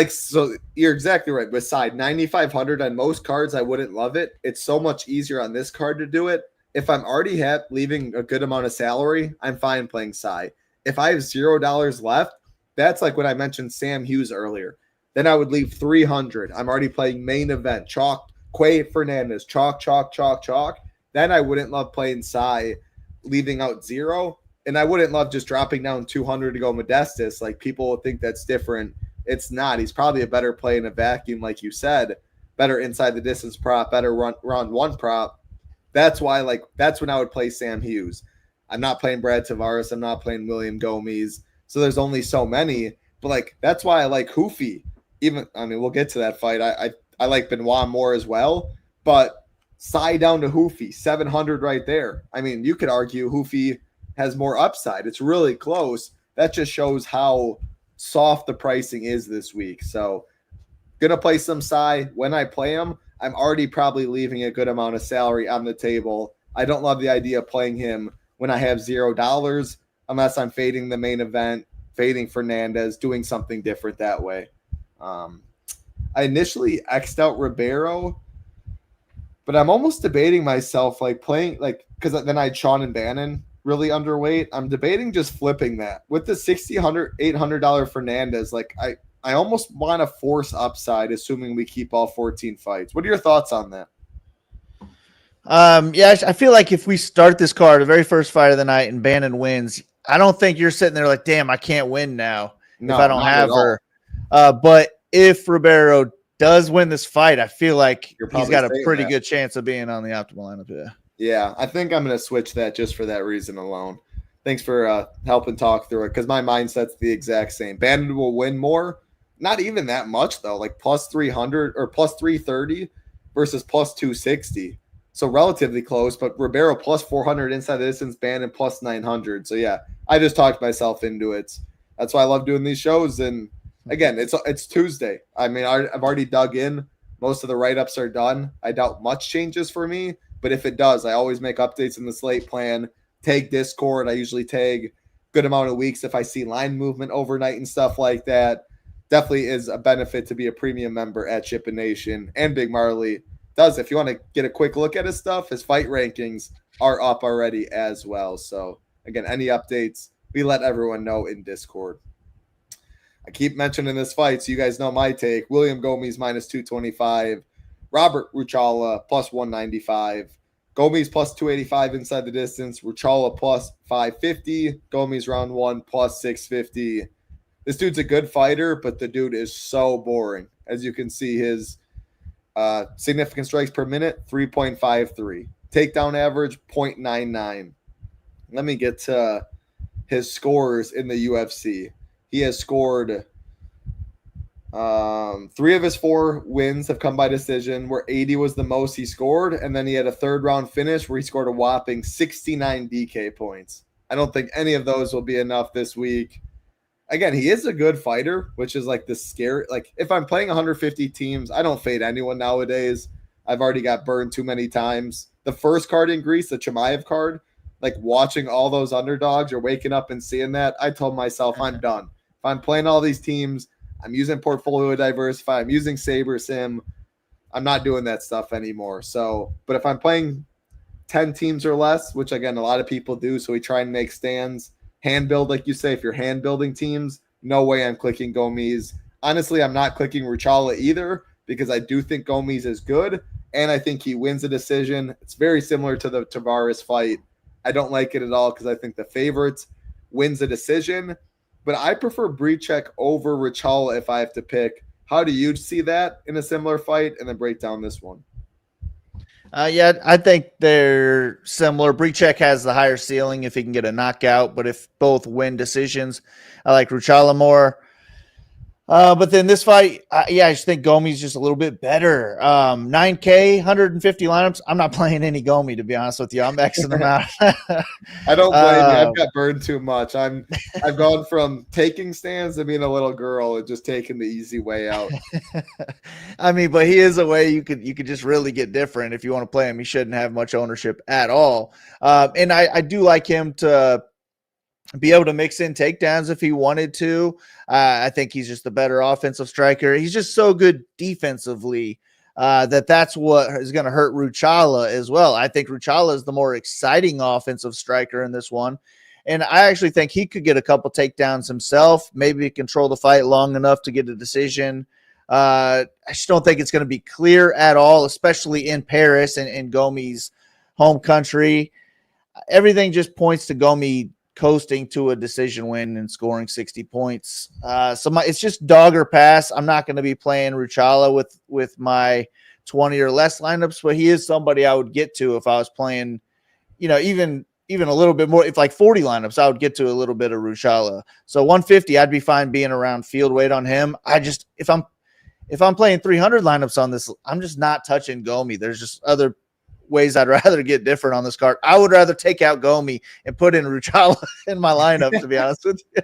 So you're exactly right. Beside 9,500 on most cards, I wouldn't love it. It's so much easier on this card to do it. If I'm already leaving a good amount of salary, I'm fine playing Sy. If I have $0 left, that's like when I mentioned Sam Hughes earlier. Then I would leave 300. I'm already playing main event. Chalk, Quay Fernandez, chalk. Then I wouldn't love playing Sy, leaving out 0. And I wouldn't love just dropping down 200 to go Modestus. Like, people would think that's different. It's not. He's probably a better play in a vacuum, like you said. Better inside the distance prop, better round one prop. That's why, that's when I would play Sam Hughes. I'm not playing Brad Tavares. I'm not playing William Gomez. So there's only so many. But, that's why I like Hoofy. We'll get to that fight. I like Benoit more as well. But Sy down to Hoofy, 700 right there. You could argue Hoofy has more upside. It's really close. That just shows how soft the pricing is this week. So, going to play some Sy. When I play him, I'm already probably leaving a good amount of salary on the table. I don't love the idea of playing him when I have $0 unless I'm fading the main event, fading Fernandez, doing something different that way. I initially X'd out Ribeiro, but I'm almost debating myself playing because then I had Sean and Bannon really underweight. I'm debating just flipping that with the $800 Fernandez. I almost want to force upside, assuming we keep all 14 fights. What are your thoughts on that? Yeah, I feel like if we start this card, the very first fight of the night, and Bannon wins, I don't think you're sitting there like, damn, I can't win now if I don't have her. But if Ribeiro does win this fight, I feel like he's got a pretty good chance of being on the optimal lineup. Yeah, I think I'm going to switch that just for that reason alone. Thanks for helping talk through it because my mindset's the exact same. Bannon will win more. not even that much though, like plus 300 or plus 330 versus plus 260. So relatively close, but Ribeiro plus 400 inside the distance band and plus 900. So yeah, I just talked myself into it. That's why I love doing these shows. And again, it's Tuesday. I mean, I've already dug in. Most of the write-ups are done. I doubt much changes for me, but if it does, I always make updates in the slate plan. Tag Discord. I usually tag good amount of weeks if I see line movement overnight and stuff like that. Definitely is a benefit to be a premium member at SHIPIT Nation, and Big Marley does. If you want to get a quick look at his stuff, his fight rankings are up already as well. So again, any updates, we let everyone know in Discord. I keep mentioning this fight, so you guys know my take. William Gomes minus 225, Robert Ruchala plus 195, Gomes plus 285 inside the distance, Ruchala plus 550, Gomes round one plus 650. This dude's a good fighter, but the dude is so boring. As you can see, his significant strikes per minute, 3.53. Takedown average, 0.99. Let me get to his scores in the UFC. He has scored 3 of his 4 wins have come by decision, where 80 was the most he scored. And then he had a 3rd round finish where he scored a whopping 69 DK points. I don't think any of those will be enough this week. Again, he is a good fighter, which is like the scary. Like if I'm playing 150 teams, I don't fade anyone nowadays. I've already got burned too many times. The first card in Greece, the Chimaev card, like watching all those underdogs or waking up and seeing that, I told myself I'm done. If I'm playing all these teams, I'm using Portfolio Diversify, I'm using Saber Sim, I'm not doing that stuff anymore. So, but if I'm playing 10 teams or less, which again, a lot of people do, so we try and make stands, hand build, like you say, if you're hand building teams, no way I'm clicking Gomes. Honestly, I'm not clicking Ruchala either because I do think Gomes is good, and I think he wins a decision. It's very similar to the Tavares fight. I don't like it at all because I think the favorite wins a decision, but I prefer Brichek over Ruchala if I have to pick. How do you see that in a similar fight? And then break down this one. Yeah, I think they're similar. Brichek has the higher ceiling if he can get a knockout, but if both win decisions, I like Ruchala more. But then this fight, I just think Gomes just a little bit better. 9K, 150 lineups. I'm not playing any Gomes, to be honest with you. I'm Xing them out. I don't blame you. I've got burned too much. I've gone from taking stands to being a little girl and just taking the easy way out. I mean, but he is a way you could just really get different if you want to play him. He shouldn't have much ownership at all. And I do like him to be able to mix in takedowns if he wanted to. I think he's just the better offensive striker. He's just so good defensively that's what is going to hurt Ruchala as well. I think Ruchala is the more exciting offensive striker in this one. And I actually think he could get a couple takedowns himself, maybe control the fight long enough to get a decision. I just don't think it's going to be clear at all, especially in Paris and in Gomes' home country. Everything just points to Gomes coasting to a decision win and scoring 60 points. It's just dog or pass. I'm not going to be playing Ruchala with my 20 or less lineups, but he is somebody I would get to if I was playing, even a little bit more. If like 40 lineups, I would get to a little bit of Ruchala. So 150, I'd be fine being around field weight on him. If I'm playing 300 lineups on this, I'm just not touching Gomes. There's just other ways I'd rather get different on this card. I would rather take out Gomes and put in Ruchala in my lineup, to be honest with you.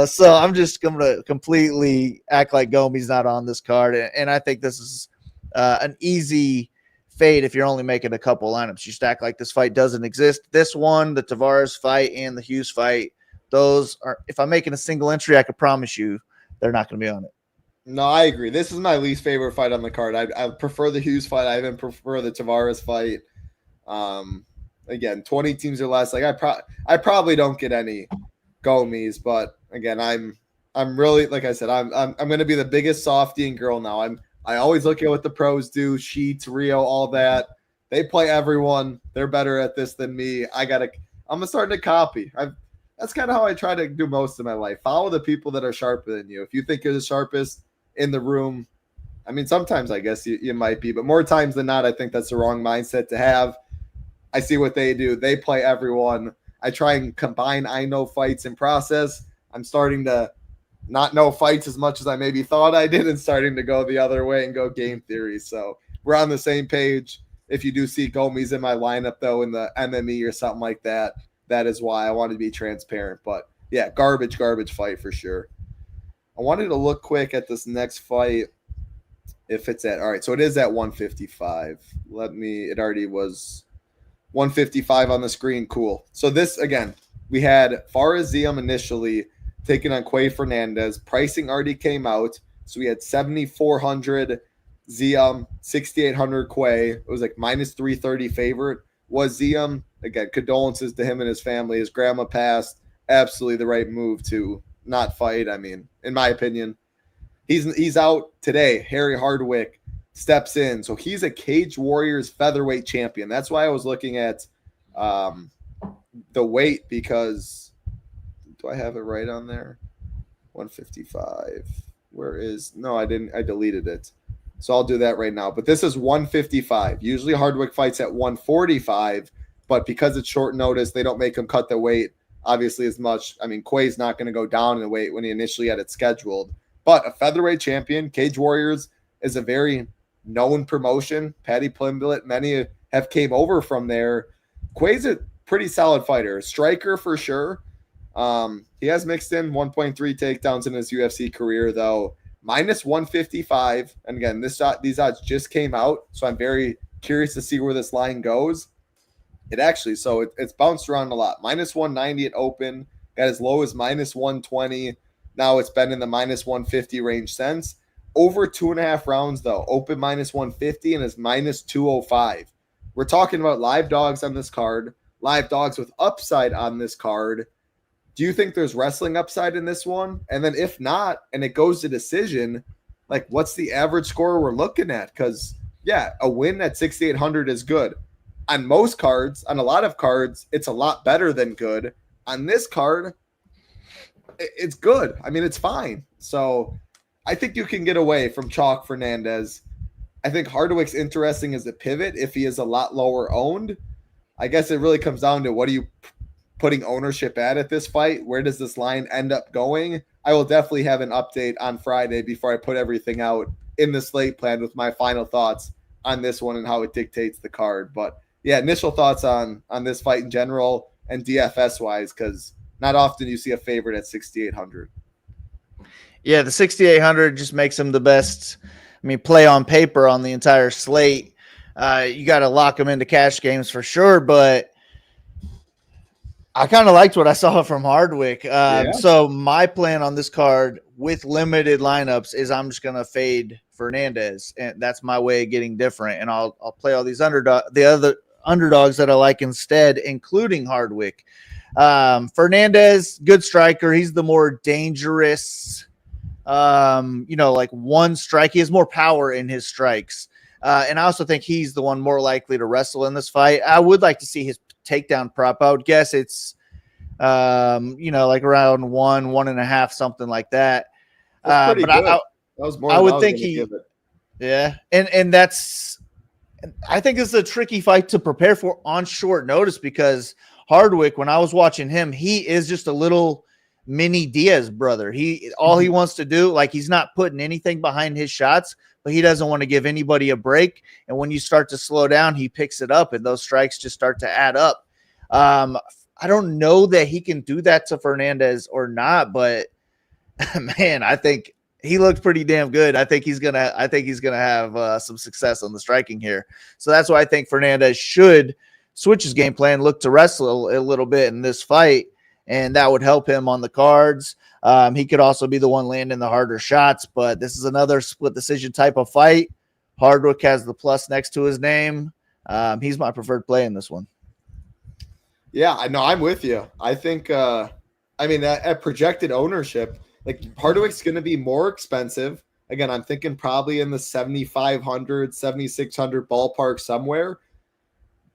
So I'm just going to completely act like Gomes not on this card. And I think this is an easy fade if you're only making a couple lineups. You stack like this fight doesn't exist. This one, the Tavares fight and the Hughes fight, those are, if I'm making a single entry, I can promise you they're not going to be on it. No, I agree. This is my least favorite fight on the card. I prefer the Hughes fight. I even prefer the Tavares fight. Again, 20 teams or less. Like I probably don't get any Gomes, but again, I'm really, like I said, I'm going to be the biggest softy and girl now. I always look at what the pros do, Sheets, Rio, all that. They play everyone. They're better at this than me. I'm starting to copy. That's kind of how I try to do most of my life. Follow the people that are sharper than you. If you think you're the sharpest in the room, I mean, sometimes I guess you might be, but more times than not, I think that's the wrong mindset to have. I see what they do. They play everyone. I try and combine I know fights and process. I'm starting to not know fights as much as I maybe thought I did and starting to go the other way and go game theory. So we're on the same page. If you do see Gomes in my lineup, though, in the MME or something like that, that is why I wanted to be transparent. But, yeah, garbage fight for sure. I wanted to look quick at this next fight if it's at – all right, so it is at 155. It already was 155 on the screen. Cool. So this, again, we had Fares Ziam initially taking on Quay Fernandez. Pricing already came out. So we had 7,400 Ziam, 6,800 Quay. It was like minus 330 favorite. Was Ziam, again, condolences to him and his family. His grandma passed. Absolutely the right move to not fight. I mean, in my opinion, he's out today. Harry Hardwick steps in. So he's a Cage Warriors featherweight champion. That's why I was looking at the weight, because do I have it right on there? 155. I didn't. I deleted it. So I'll do that right now. But this is 155. Usually Hardwick fights at 145, but because it's short notice, they don't make him cut the weight obviously as much. I mean, Quay's not going to go down in weight when he initially had it scheduled. But a featherweight champion, Cage Warriors is a very known promotion. Paddy Pimblett, many have came over from there. Quay's a pretty solid fighter. Striker for sure. He has mixed in 1.3 takedowns in his UFC career, though. Minus 155. And again, these odds just came out, so I'm very curious to see where this line goes. It's bounced around a lot. Minus 190 at open, got as low as minus 120. Now it's been in the minus 150 range since. Over 2.5 rounds, though. Open minus 150 and is minus 205. We're talking about live dogs on this card, live dogs with upside on this card. Do you think there's wrestling upside in this one? And then if not, and it goes to decision, like what's the average score we're looking at? Because, yeah, a win at 6,800 is good. On most cards, on a lot of cards, it's a lot better than good. On this card, it's good. I mean, it's fine. So I think you can get away from Chalk Fernandez. I think Hardwick's interesting as a pivot if he is a lot lower owned. I guess it really comes down to what are you putting ownership at this fight? Where does this line end up going? I will definitely have an update on Friday before I put everything out in the slate plan with my final thoughts on this one and how it dictates the card. But yeah, initial thoughts on this fight in general and DFS wise, because not often you see a favorite at 6,800. Yeah, the 6,800 just makes him the best. I mean, play on paper on the entire slate. You got to lock him into cash games for sure, but I kind of liked what I saw from Hardwick. So my plan on this card with limited lineups is I'm just going to fade Fernandez, and that's my way of getting different. And I'll play all these the other underdogs that I like instead, including Hardwick. Fernandez, good striker. He's the more dangerous, like one strike. He has more power in his strikes. And I also think he's the one more likely to wrestle in this fight. I would like to see his takedown prop. I would guess it's, like around 1.5, something like that. But good. That was more. I would think and that's. I think this is a tricky fight to prepare for on short notice because Hardwick, when I was watching him, he is just a little mini Diaz brother. All he wants to do, like he's not putting anything behind his shots, but he doesn't want to give anybody a break. And when you start to slow down, he picks it up and those strikes just start to add up. I don't know that he can do that to Fernandez or not, but man, I think he looks pretty damn good. I think he's gonna have some success on the striking here. So that's why I think Fernandez should switch his game plan, look to wrestle a little bit in this fight, and that would help him on the cards. He could also be the one landing the harder shots, but this is another split decision type of fight. Hardwick has the plus next to his name. He's my preferred play in this one. Yeah, I know. I'm with you. I think, at projected ownership, like Hardwick's going to be more expensive. Again, I'm thinking probably in the 7,500, 7,600 ballpark somewhere.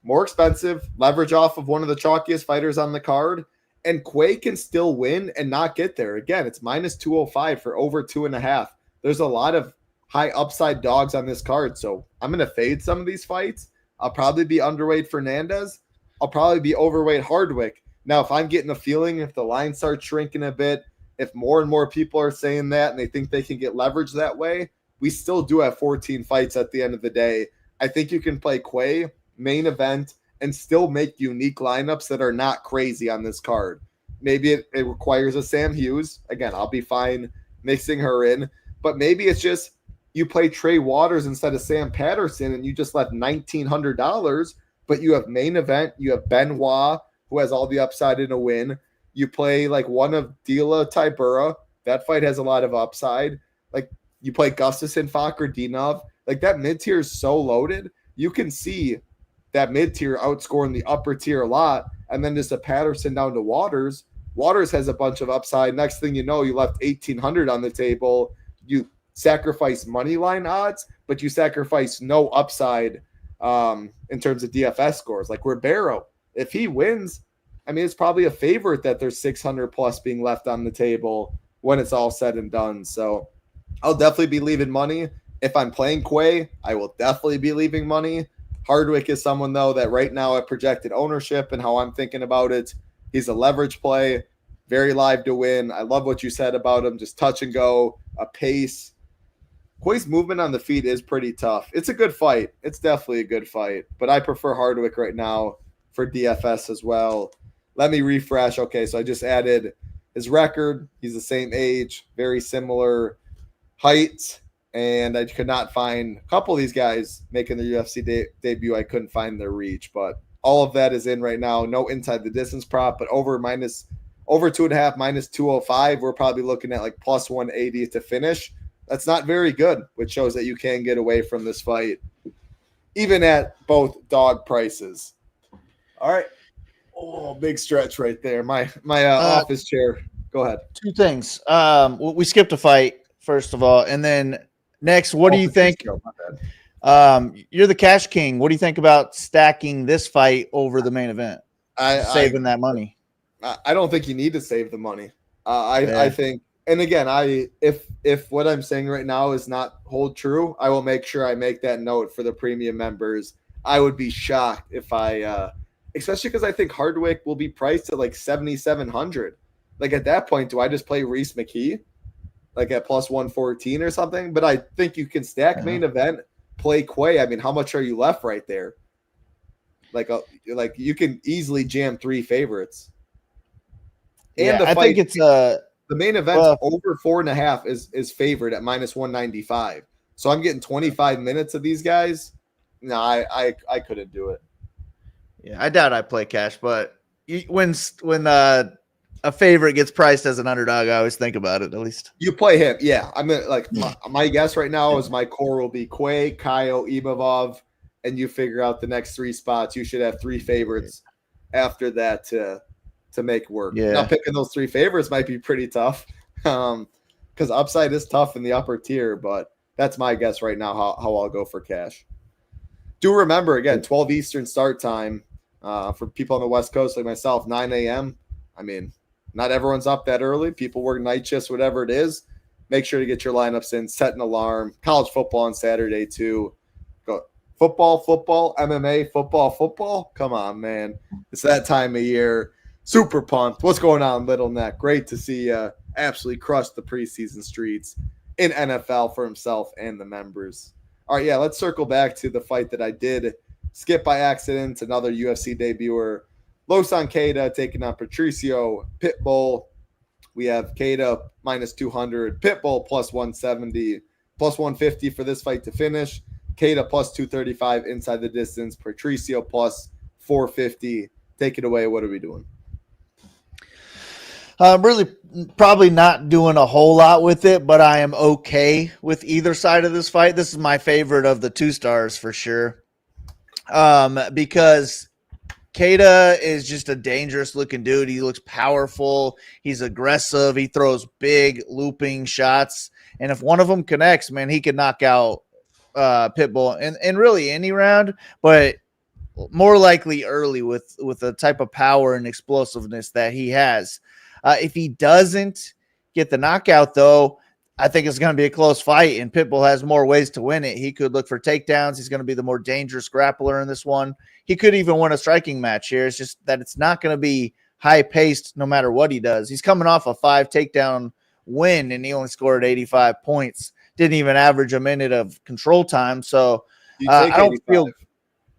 More expensive, leverage off of one of the chalkiest fighters on the card, and Quay can still win and not get there. Again, it's minus 205 for over 2.5. There's a lot of high upside dogs on this card, so I'm going to fade some of these fights. I'll probably be underweight Fernandez. I'll probably be overweight Hardwick. Now, if I'm getting a feeling, if the line starts shrinking a bit, if more and more people are saying that and they think they can get leverage that way, we still do have 14 fights at the end of the day. I think you can play Quay, main event, and still make unique lineups that are not crazy on this card. Maybe it requires a Sam Hughes. Again, I'll be fine mixing her in. But maybe it's just you play Trey Waters instead of Sam Patterson and you just left $1,900, but you have main event. You have Benoit, who has all the upside in a win. You play like one of Dila Tybura. That fight has a lot of upside. Like you play Gustafsson, Fakradinov. Like that mid-tier is so loaded. You can see that mid-tier outscoring the upper tier a lot. And then just a Patterson down to Waters. Waters has a bunch of upside. Next thing you know, you left 1,800 on the table. You sacrifice money line odds, but you sacrifice no upside in terms of DFS scores. Like Ribeiro, if he wins, I mean, it's probably a favorite that there's 600 plus being left on the table when it's all said and done. So I'll definitely be leaving money. If I'm playing Quay, I will definitely be leaving money. Hardwick is someone, though, that right now at projected ownership and how I'm thinking about it, he's a leverage play, very live to win. I love what you said about him, just touch and go, a pace. Quay's movement on the feet is pretty tough. It's a good fight. It's definitely a good fight, but I prefer Hardwick right now for DFS as well. Let me refresh. Okay, so I just added his record. He's the same age, very similar height, and I could not find a couple of these guys making their UFC debut. I couldn't find their reach, but all of that is in right now. No inside the distance prop, but over 2.5, minus 205. We're probably looking at like plus 180 to finish. That's not very good, which shows that you can get away from this fight, even at both dog prices. All right. Oh, big stretch right there. My office chair. Go ahead. Two things. We skipped a fight, first of all. And then next, what do you think? You're the cash king. What do you think about stacking this fight over the main event? Saving that money. I don't think you need to save the money. I think, and again, if what I'm saying right now is not hold true, I will make sure I make that note for the premium members. I would be shocked if especially because I think Hardwick will be priced at like 7,700. Like at that point, do I just play Reese McKee like at plus 114 or something? But I think you can stack main event, play Quay. I mean, how much are you left right there? Like you can easily jam 3 favorites. And I think it's the main event over 4.5 is favored at minus 195. So I'm getting 25 minutes of these guys. No, I couldn't do it. Yeah, I doubt I play cash, but when a favorite gets priced as an underdog, I always think about it at least. You play him, yeah. I mean, like my guess right now is my core will be Quay, Kaio, Imavov, and you figure out the next 3 spots. You should have 3 favorites after that to make work. Yeah. Now picking those 3 favorites might be pretty tough because upside is tough in the upper tier, but that's my guess right now how I'll go for cash. Do remember, again, 12 Eastern start time for people on the West Coast like myself, 9 a.m. I mean, not everyone's up that early. People work night shifts, whatever it is. Make sure to get your lineups in, set an alarm. College football on Saturday too. Go football, MMA, football. Come on, man. It's that time of year. Super pumped. What's going on, Little Neck? Great to see you absolutely crush the preseason streets in NFL for himself and the members. All right, yeah, let's circle back to the fight that I did skip by accident. Another UFC debuter, Losan Queta taking on Patricio Pitbull. We have Queta minus 200, Pitbull plus 170, plus 150 for this fight to finish. Queta plus 235 inside the distance. Patricio plus 450. Take it away. What are we doing? Really probably not doing a whole lot with it, but I am okay with either side of this fight. This is my favorite of the 2 stars for sure. Because Queta is just a dangerous looking dude. He looks powerful. He's aggressive. He throws big looping shots. And if one of them connects, man, he could knock out Pitbull in really any round, but more likely early with the type of power and explosiveness that he has. If he doesn't get the knockout, though, I think it's going to be a close fight, and Pitbull has more ways to win it. He could look for takedowns. He's going to be the more dangerous grappler in this one. He could even win a striking match here. It's just that it's not going to be high paced no matter what he does. He's coming off a 5 takedown win, and he only scored 85 points. Didn't even average a minute of control time. So I don't 85. feel.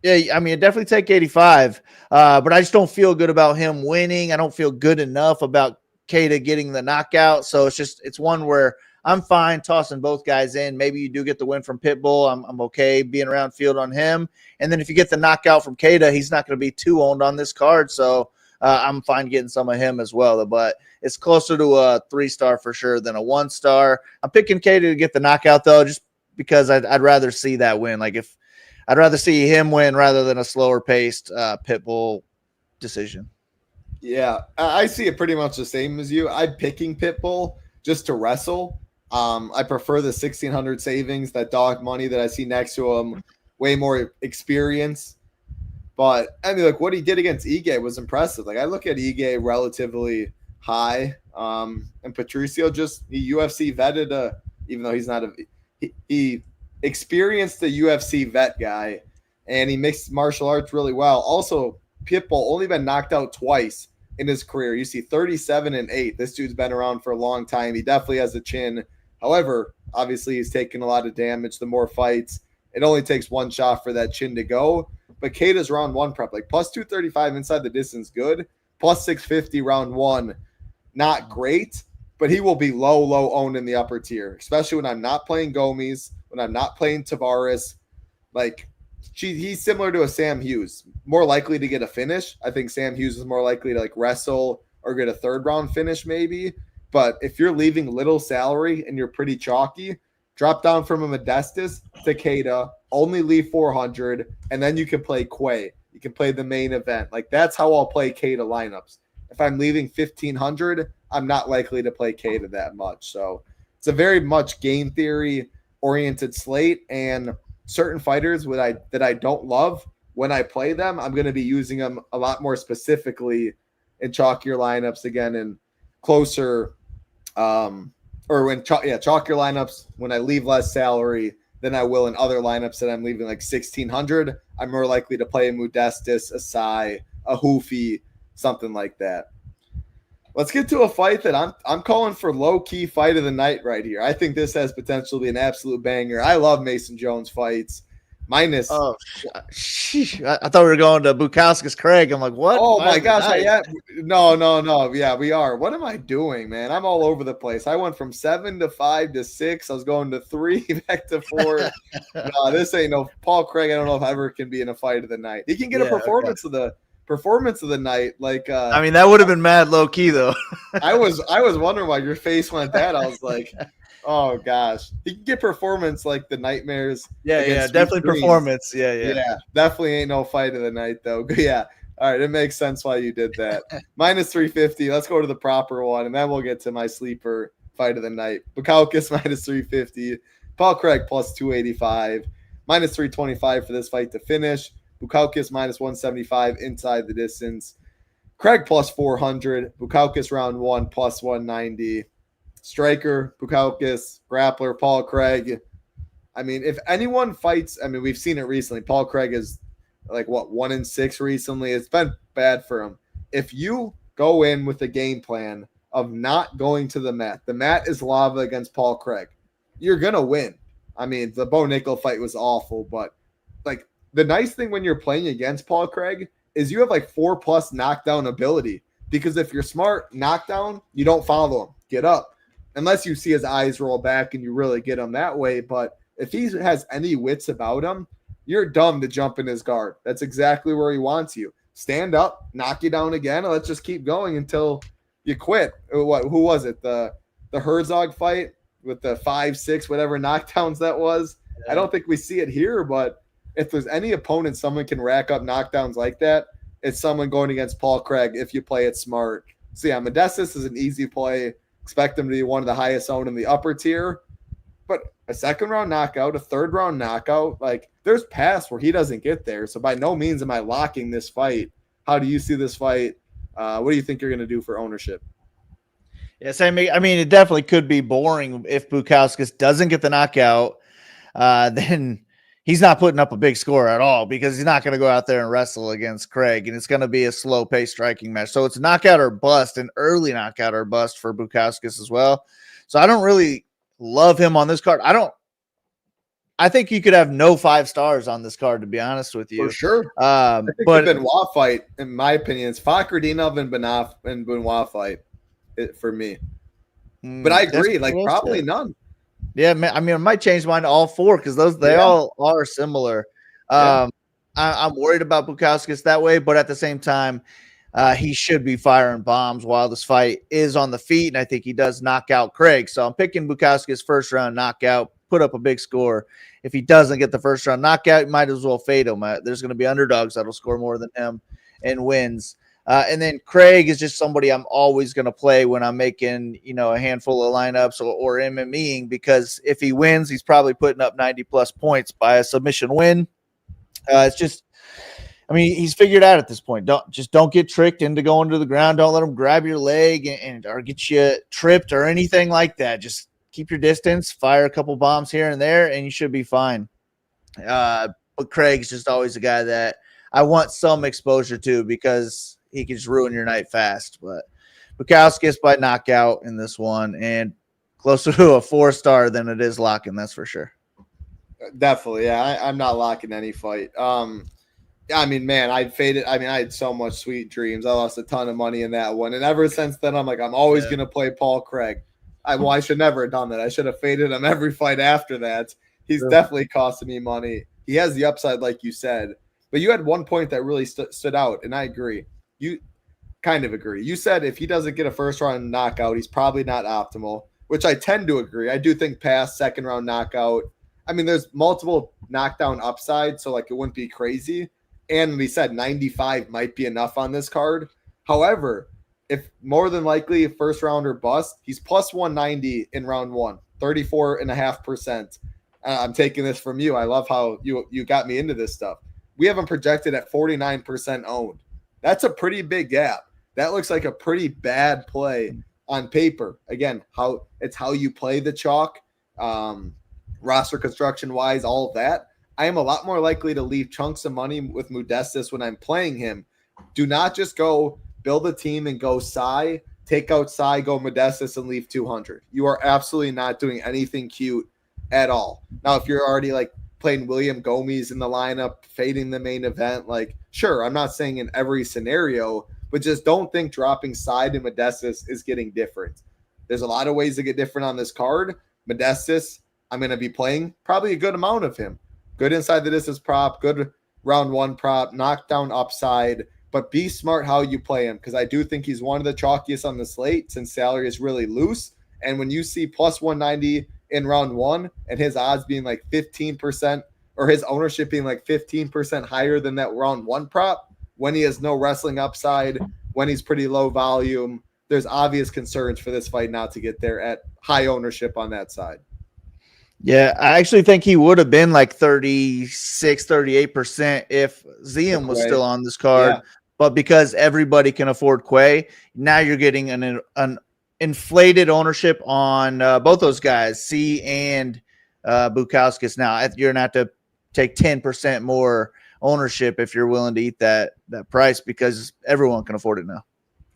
Yeah, I mean, definitely take 85, but I just don't feel good about him winning. I don't feel good enough about Keita getting the knockout. So it's one where I'm fine tossing both guys in. Maybe you do get the win from Pitbull. I'm okay being around field on him. And then if you get the knockout from Keita, he's not going to be too owned on this card. So I'm fine getting some of him as well. But it's closer to a 3-star for sure than a 1-star. I'm picking Keita to get the knockout, though, just because I'd rather see that win. Like I'd rather see him win rather than a slower paced Pitbull decision. Yeah, I see it pretty much the same as you. I'm picking Pitbull just to wrestle. I prefer the 1,600 savings, that dog money that I see next to him, way more experience. But I mean, like what he did against Ige was impressive. Like I look at Ige relatively high, and Patricio he UFC vetted even though he's not he experienced the UFC vet guy, and he mixed martial arts really well. Also, Pitbull only been knocked out twice in his career. You see 37-8. This dude's been around for a long time. He definitely has a chin. However, obviously he's taken a lot of damage. The more fights, it only takes one shot for that chin to go. But Keita's round 1 prep, like plus 235 inside the distance, good. Plus 650 round 1, not great. But he will be low owned in the upper tier, especially when I'm not playing Gomes, when I'm not playing Tavares. Like, he's similar to a Sam Hughes, more likely to get a finish. I think Sam Hughes is more likely to like wrestle or get a 3rd round finish maybe. But if you're leaving little salary and you're pretty chalky, drop down from a Modestus to Keita, only leave 400, and then you can play Quay. You can play the main event. Like, that's how I'll play Keita lineups. If I'm leaving 1,500, I'm not likely to play Keita that much. So it's a very much game theory oriented slate, and certain fighters that I don't love, when I play them, I'm going to be using them a lot more specifically in chalkier lineups again, and closer chalkier lineups when I leave less salary than I will in other lineups that I'm leaving like 1,600. I'm more likely to play a Modestus, a Sai, a Hoofy, something like that. Let's get to a fight that I'm calling for low-key fight of the night right here. I think this has potential to be an absolute banger. I love Mason Jones fights. Minus. Oh, sheesh. I thought we were going to Bukowski's Craig. I'm like, what? Oh, my gosh. No. Yeah, we are. What am I doing, man? I'm all over the place. I went from 7 to 5 to 6. I was going to 3, back to 4. No, this ain't no Paul Craig. I don't know if ever can be in a fight of the night. He can get a performance of the night. Like, I mean, that would have been mad low key though. I was wondering why your face went that. I was like, oh gosh, he can get performance like the Nightmares. Yeah, definitely performance. Yeah, definitely ain't no fight of the night though. Yeah, all right, it makes sense why you did that. Minus 350. Let's go to the proper one, and then we'll get to my sleeper fight of the night. Bukowskis minus 350. Paul Craig plus 285. Minus 325 for this fight to finish. Bukowskis minus 175 inside the distance. Craig plus 400. Bukowskis round 1 plus 190. Striker, Bukowskis, grappler, Paul Craig. I mean, if anyone fights, I mean, we've seen it recently. Paul Craig is like, 1-6 recently. It's been bad for him. If you go in with a game plan of not going to the mat is lava against Paul Craig, you're going to win. I mean, the Bo Nickel fight was awful, but like, the nice thing when you're playing against Paul Craig is you have like 4+ knockdown ability, because if you're smart, knockdown, you don't follow him. Get up. Unless you see his eyes roll back and you really get him that way. But if he has any wits about him, you're dumb to jump in his guard. That's exactly where he wants you. Stand up, knock you down again, and let's just keep going until you quit. Who was it? The Herzog fight with the 5-6, whatever knockdowns that was. Yeah. I don't think we see it here, but if there's any opponent someone can rack up knockdowns like that, it's someone going against Paul Craig if you play it smart. So yeah, Modestus is an easy play. Expect him to be one of the highest owned in the upper tier. But a 2nd round knockout, a 3rd round knockout, like there's paths where he doesn't get there. So by no means am I locking this fight. How do you see this fight? What do you think you're going to do for ownership? Yes, I mean, it definitely could be boring if Bukowskis doesn't get the knockout. Then he's not putting up a big score at all because he's not going to go out there and wrestle against Craig, and it's going to be a slow paced striking match. So it's knockout or bust, an early knockout or bust for Bukauskas as well. So I don't really love him on this card. I think you could have no 5 stars on this card, to be honest with you. For sure. I think the Benoit fight, in my opinion, it's Fakhretdinov and Benoit fight for me. But I agree, like probably none. Yeah, I mean, I might change mine to all 4 because they all are similar. I'm worried about Bukauskas that way, but at the same time, he should be firing bombs while this fight is on the feet, and I think he does knock out Craig. So I'm picking Bukauskas first round knockout, put up a big score. If he doesn't get the first round knockout, you might as well fade him. There's going to be underdogs that'll score more than him and wins. And then Craig is just somebody I'm always going to play when I'm making, a handful of lineups or MMEing, because if he wins, he's probably putting up 90-plus points by a submission win. It's just, I mean, he's figured out at this point. Don't get tricked into going to the ground. Don't let him grab your leg or get you tripped or anything like that. Just keep your distance, fire a couple bombs here and there, and you should be fine. But Craig's just always a guy that I want some exposure to because he can just ruin your night fast. But Bukauskas by knockout in this one, and closer to a 4-star than it is locking, that's for sure. Definitely, yeah. I'm not locking any fight. I mean, man, I'd faded. I mean, I had so much sweet dreams. I lost a ton of money in that one, and ever since then, I'm like, I'm always going to play Paul Craig. I should never have done that. I should have faded him every fight after that. He's definitely costing me money. He has the upside, like you said. But you had one point that really stood out, and I agree. You kind of agree. You said if he doesn't get a first-round knockout, he's probably not optimal, which I tend to agree. I do think past second-round knockout, I mean, there's multiple knockdown upsides, so, like, it wouldn't be crazy. And we said 95 might be enough on this card. However, if more than likely first round or bust, he's plus 190 in round 1, 34.5%. I'm taking this from you. I love how you got me into this stuff. We have him projected at 49% owned. That's a pretty big gap. That looks like a pretty bad play on paper. Again, how you play the chalk, roster construction wise, all of that. I am a lot more likely to leave chunks of money with Modestas when I'm playing him. Do not just go build a team and go Sai, take out Sai, go Modestas, and leave 200. You are absolutely not doing anything cute at all. Now, if you're already like playing William Gomes in the lineup, fading the main event, like, sure, I'm not saying in every scenario, but just don't think dropping Sai to Modestas is getting different. There's a lot of ways to get different on this card. Modestas, I'm going to be playing probably a good amount of him. Good inside the distance prop, good round 1 prop, knockdown upside, but be smart how you play him, because I do think he's one of the chalkiest on the slate since salary is really loose. And when you see plus 190 in round 1 and his odds being like 15%, or his ownership being like 15% higher than that round 1 prop, when he has no wrestling upside, when he's pretty low volume, there's obvious concerns for this fight not to get there at high ownership on that side. Yeah, I actually think he would have been like 36, 38% if Ziem was still on this card. Yeah. But because everybody can afford Quay, now you're getting an inflated ownership on both those guys, C and Bukauskas. Now, you're going to have to take 10% more ownership if you're willing to eat that price, because everyone can afford it now.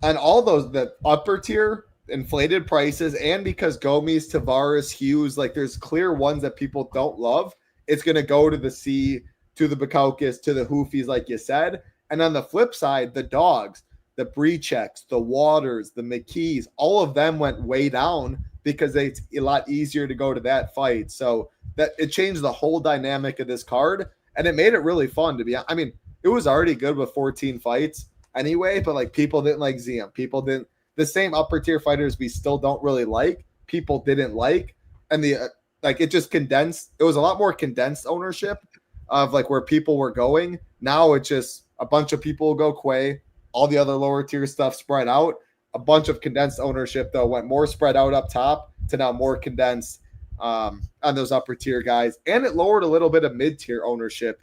And all those, the upper tier, inflated prices, and because Gomes, Tavares, Hughes, like there's clear ones that people don't love, it's going to go to the C, to the Bukauskas, to the Hoofies, like you said. And on the flip side, the dogs, the Breecheks, the Waters, the McKees, all of them went way down because it's a lot easier to go to that fight. So that it changed the whole dynamic of this card, and it made it really fun to be. I mean, it was already good with 14 fights anyway, but like people didn't like Ziem. People didn't. The same upper tier fighters we still don't really like, people didn't like. And it just condensed. It was a lot more condensed ownership of like where people were going. Now it's just a bunch of people go Quay, all the other lower tier stuff spread out. A bunch of condensed ownership though went more spread out up top to now more condensed on those upper tier guys. And it lowered a little bit of mid tier ownership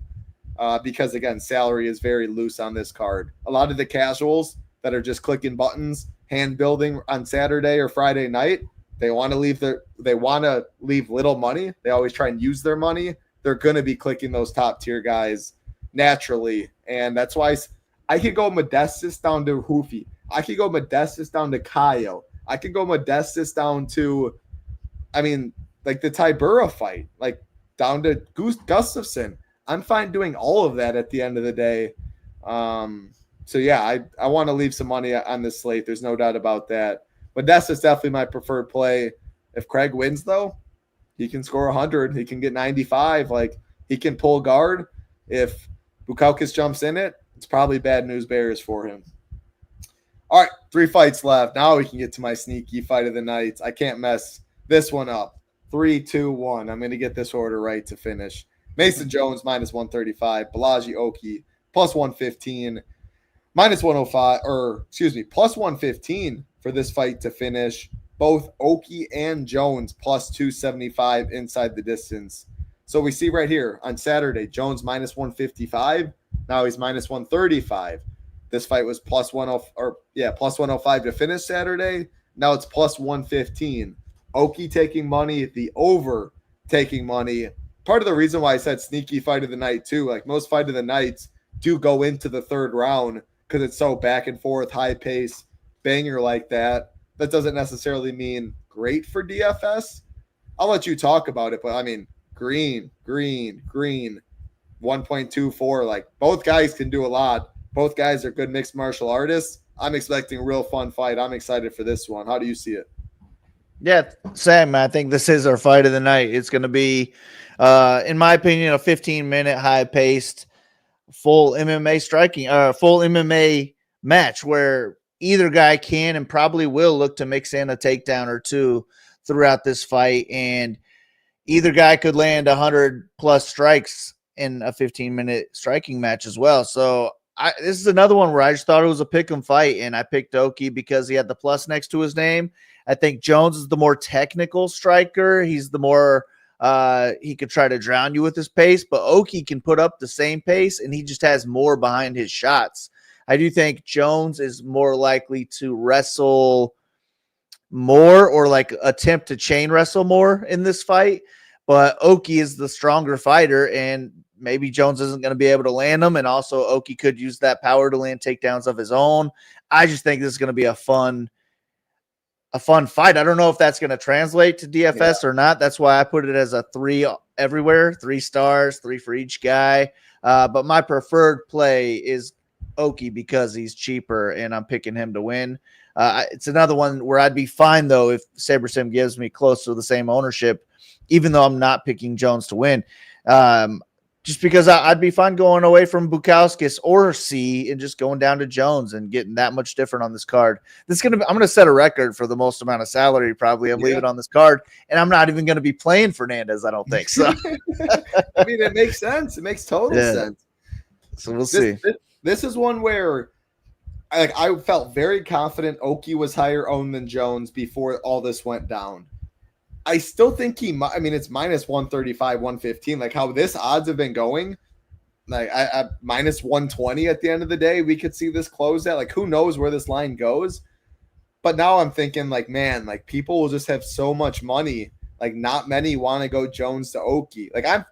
because again, salary is very loose on this card. A lot of the casuals that are just clicking buttons, hand building on Saturday or Friday night, they want to leave little money. They always try and use their money they're going to be clicking those top tier guys naturally. And that's why I could go Modestus down to Hoofy. I could go Modestus down to Kaio. I could go Modestus down to, like the Tybura fight, like down to Gustafsson. I'm fine doing all of that at the end of the day. So yeah, I want to leave some money on this slate. There's no doubt about that. But that's just definitely my preferred play. If Craig wins, though, he can score 100. He can get 95. Like, he can pull guard. If Bukauskas jumps in it, it's probably bad news bears for him. All right, 3 fights left. Now we can get to my sneaky fight of the night. I can't mess this one up. 3, 2, 1. I'm going to get this order right to finish. Mason Jones, minus 135. Balaji Oki, plus 115. Minus 105, plus 115 for this fight to finish. Both Oki and Jones plus 275 inside the distance. So we see right here on Saturday, Jones minus 155. Now he's minus 135. This fight was plus 105 to finish Saturday. Now it's plus 115. Oki taking money, the over taking money. Part of the reason why I said sneaky fight of the night too, like most fight of the nights do go into the third round because it's so back and forth, high pace, banger like that. That doesn't necessarily mean great for DFS. I'll let you talk about it, but green, 1.24. Like, both guys can do a lot. Both guys are good mixed martial artists. I'm expecting a real fun fight. I'm excited for this one. How do you see it? Yeah, Sam, I think this is our fight of the night. It's going to be, in my opinion, a 15-minute high-paced full MMA match where either guy can and probably will look to mix in a takedown or two throughout this fight, and either guy could land 100-plus strikes in a 15-minute striking match as well. So this is another one where I just thought it was a pick'em fight, and I picked Oki because he had the plus next to his name. I think Jones is the more technical striker. He's the more he could try to drown you with his pace, but Oki can put up the same pace, and he just has more behind his shots. I do think Jones is more likely to wrestle more or like attempt to chain wrestle more in this fight, but Oki is the stronger fighter, and maybe Jones isn't going to be able to land them, and also Oki could use that power to land takedowns of his own. I just think this is going to be a fun fight. I don't know if that's going to translate to DFS or not. That's why I put it as a 3 everywhere, 3 stars, 3 for each guy. But my preferred play is Oki because he's cheaper, and I'm picking him to win. It's another one where I'd be fine, though, if SaberSim gives me close to the same ownership, even though I'm not picking Jones to win. Just because I'd be fine going away from Bukauskas or C and just going down to Jones and getting that much different on this card. I'm going to set a record for the most amount of salary probably I'm leaving on this card, and I'm not even going to be playing Fernandez, I don't think. So it makes sense. It makes total sense. So we'll see. This is one where I felt very confident Oki was higher owned than Jones before all this went down. I still think it's minus 135, 115. Like how this odds have been going, like I minus 120 at the end of the day, we could see this close at. Like, who knows where this line goes? But now I'm thinking, like, man, like people will just have so much money. Like, not many want to go Jones to Oki. Like, I've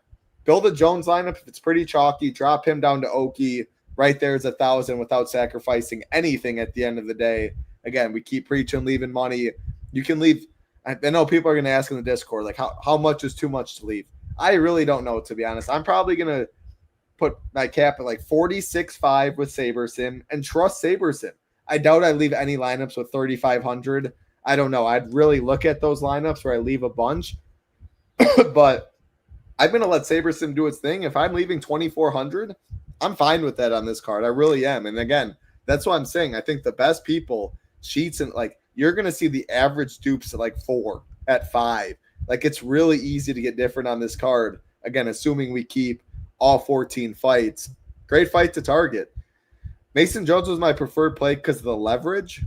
built a Jones lineup. If it's pretty chalky, drop him down to Oki. Right there is 1,000 without sacrificing anything at the end of the day. Again, we keep preaching, leaving money. You can leave. I know people are going to ask in the Discord, like, how much is too much to leave? I really don't know, to be honest. I'm probably going to put my cap at like 46.5 with SaberSim and trust SaberSim. I doubt I'd leave any lineups with 3,500. I don't know. I'd really look at those lineups where I leave a bunch. But I'm going to let SaberSim do its thing. If I'm leaving 2,400, I'm fine with that on this card. I really am. And again, that's what I'm saying. I think the best people, sheets, and like, you're going to see the average dupes at like 4, at 5. Like, it's really easy to get different on this card. Again, assuming we keep all 14 fights. Great fight to target. Mason Jones was my preferred play because of the leverage.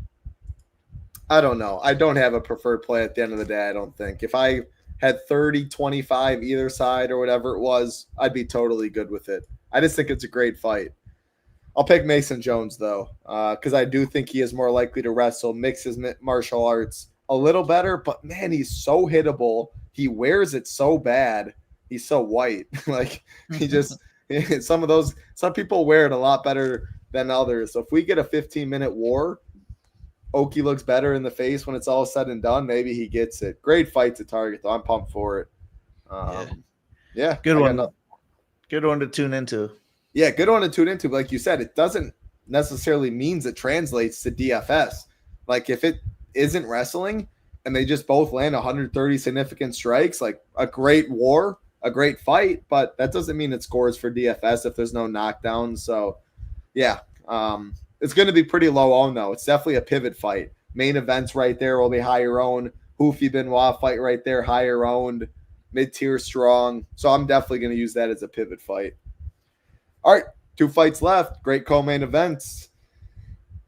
I don't know. I don't have a preferred play at the end of the day, I don't think. If I had 30, 25 either side or whatever it was, I'd be totally good with it. I just think it's a great fight. I'll pick Mason Jones, though, because I do think he is more likely to wrestle, mix his martial arts a little better. But, man, he's so hittable. He wears it so bad. he's so white. Like he just some people wear it a lot better than others. So if we get a 15-minute war, Oki looks better in the face when it's all said and done. Maybe he gets it. Great fight to target, though. I'm pumped for it. Yeah. Good one. Good one to tune into. Yeah, good one to tune into. But like you said, it doesn't necessarily means it translates to DFS. Like if it isn't wrestling and they just both land 130 significant strikes, like a great war, a great fight, but that doesn't mean it scores for DFS if there's no knockdowns. So yeah, it's going to be pretty low owned though. It's definitely a pivot fight. Main events right there will be higher owned. Hoofy Benoit fight right there, higher owned, mid-tier strong. So I'm definitely going to use that as a pivot fight. All right, 2 fights left. Great co-main events.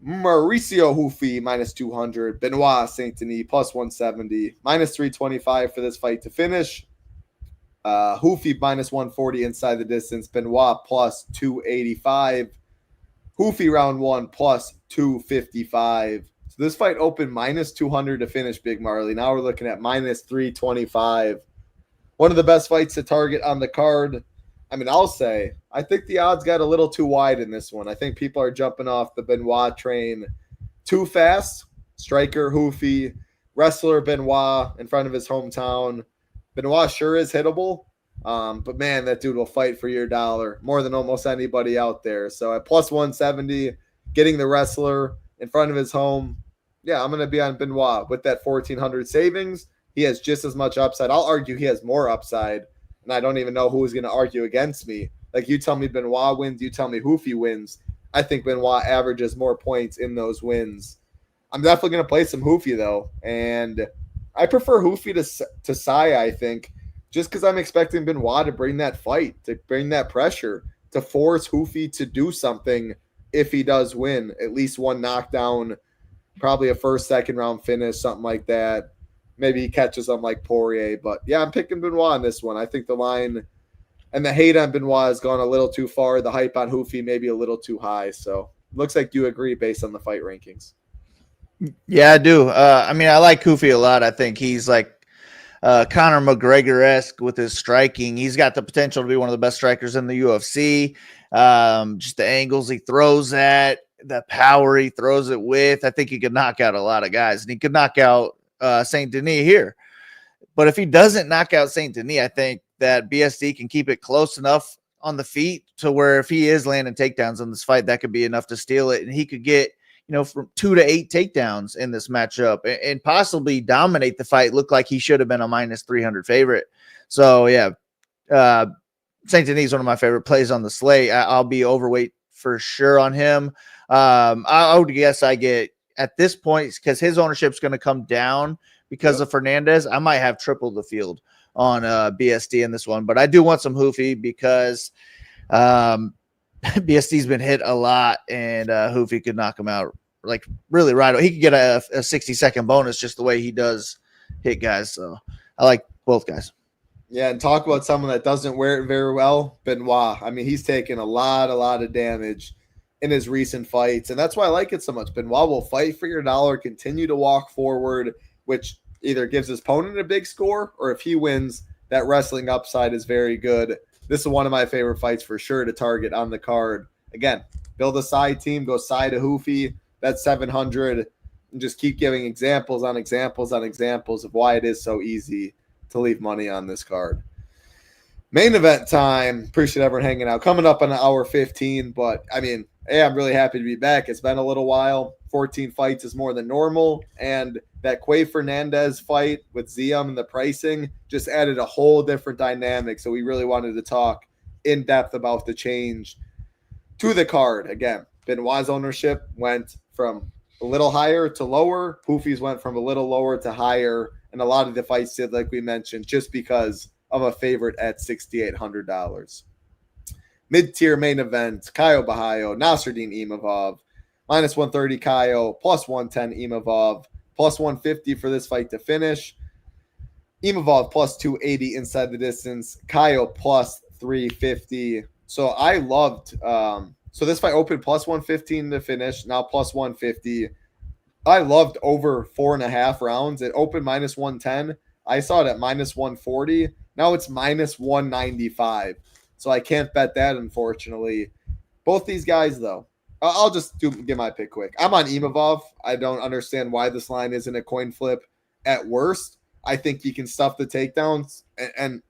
Mauricio Hoofy minus 200. Benoit Saint Denis plus 170. Minus 325 for this fight to finish. Hoofy minus 140 inside the distance. Benoit plus 285. Hoofy round 1 plus 255. So this fight opened minus 200 to finish, Big Marley. Now we're looking at minus 325. One of the best fights to target on the card. I mean, I'll say, I think the odds got a little too wide in this one. I think people are jumping off the Benoit train too fast. Striker, Hoofy, wrestler Benoit in front of his hometown. Benoit sure is hittable, but man, that dude will fight for your dollar more than almost anybody out there. So at plus 170, getting the wrestler in front of his home, yeah, I'm going to be on Benoit with that 1,400 savings. He has just as much upside. I'll argue he has more upside. And I don't even know who is going to argue against me. Like you tell me Benoit wins, you tell me Hoofy wins. I think Benoit averages more points in those wins. I'm definitely going to play some Hoofy though. And I prefer Hoofy to Sai, I think, just because I'm expecting Benoit to bring that fight, to bring that pressure, to force Hoofy to do something if he does win. At least one knockdown, probably a first, second round finish, something like that. Maybe he catches them like Poirier. But, yeah, I'm picking Benoit on this one. I think the line and the hate on Benoit has gone a little too far. The hype on Hoofy maybe a little too high. So, looks like you agree based on the fight rankings. Yeah, I do. I mean, I like Hoofy a lot. I think he's like Conor McGregor-esque with his striking. He's got the potential to be one of the best strikers in the UFC. Just the angles he throws at, the power he throws it with. I think he could knock out a lot of guys. And he could knock out Saint Denis here. But if he doesn't knock out Saint Denis, I think that BSD can keep it close enough on the feet to where if he is landing takedowns in this fight, that could be enough to steal it. And he could get, from 2 to 8 takedowns in this matchup and possibly dominate the fight. Look like he should have been a minus 300 favorite. So, yeah, Saint Denis is one of my favorite plays on the slate. I'll be overweight for sure on him. I would guess I get at this point, because his ownership is going to come down because of Fernandez, I might have triple the field on BSD in this one. But I do want some Hoofy because BSD's been hit a lot, and Hoofy could knock him out like really right. He could get a 60-second bonus just the way he does hit guys. So I like both guys. Yeah, and talk about someone that doesn't wear it very well, Benoit. I mean, he's taken a lot of damage in his recent fights, and that's why I like it so much. Benoit will fight for your dollar, continue to walk forward, which either gives his opponent a big score, or if he wins, that wrestling upside is very good. This is one of my favorite fights for sure to target on the card. Again, build a side team, go side to Hoofy, that's 700, and just keep giving examples on examples on examples of why it is so easy to leave money on this card. Main event time. Appreciate everyone hanging out. Coming up on hour 15, but I mean, hey, I'm really happy to be back. It's been a little while. 14 fights is more than normal, and that Quay Fernandez fight with Ziam and the pricing just added a whole different dynamic. So we really wanted to talk in depth about the change to the card. Again, Benoit's ownership went from a little higher to lower. Hoofy's went from a little lower to higher, and a lot of the fights did, like we mentioned, just because of a favorite at $6,800. Mid-tier main event, Caio Borralho, Nasruddin Imavov, minus 130 Caio, plus 110 Imavov, plus 150 for this fight to finish. Imavov plus 280 inside the distance, Caio plus 350. So I loved, so this fight opened plus 115 to finish, now plus 150. I loved over 4.5 rounds. It opened minus 110. I saw it at minus 140. Now it's minus 195. So I can't bet that, unfortunately. Both these guys, though. I'll just get my pick quick. I'm on Imavov. I don't understand why this line isn't a coin flip at worst. I think he can stuff the takedowns. And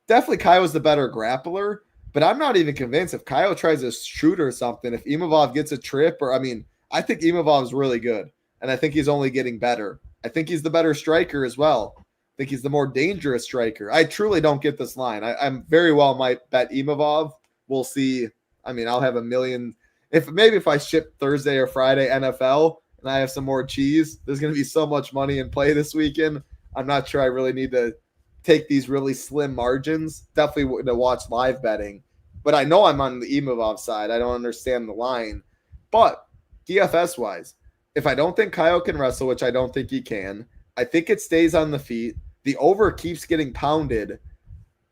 definitely Kyo's the better grappler. But I'm not even convinced if Kyo tries to shoot or something, if Imavov gets a trip, I think Imavov is really good. And I think he's only getting better. I think he's the better striker as well. I think he's the more dangerous striker. I truly don't get this line. I'm very well might bet Imavov. We'll see. I'll have a million. If I ship Thursday or Friday NFL and I have some more cheese, there's going to be so much money in play this weekend. I'm not sure I really need to take these really slim margins. Definitely to watch live betting. But I know I'm on the Imavov side. I don't understand the line. But DFS-wise, if I don't think Kyo can wrestle, which I don't think he can, I think it stays on the feet. The over keeps getting pounded.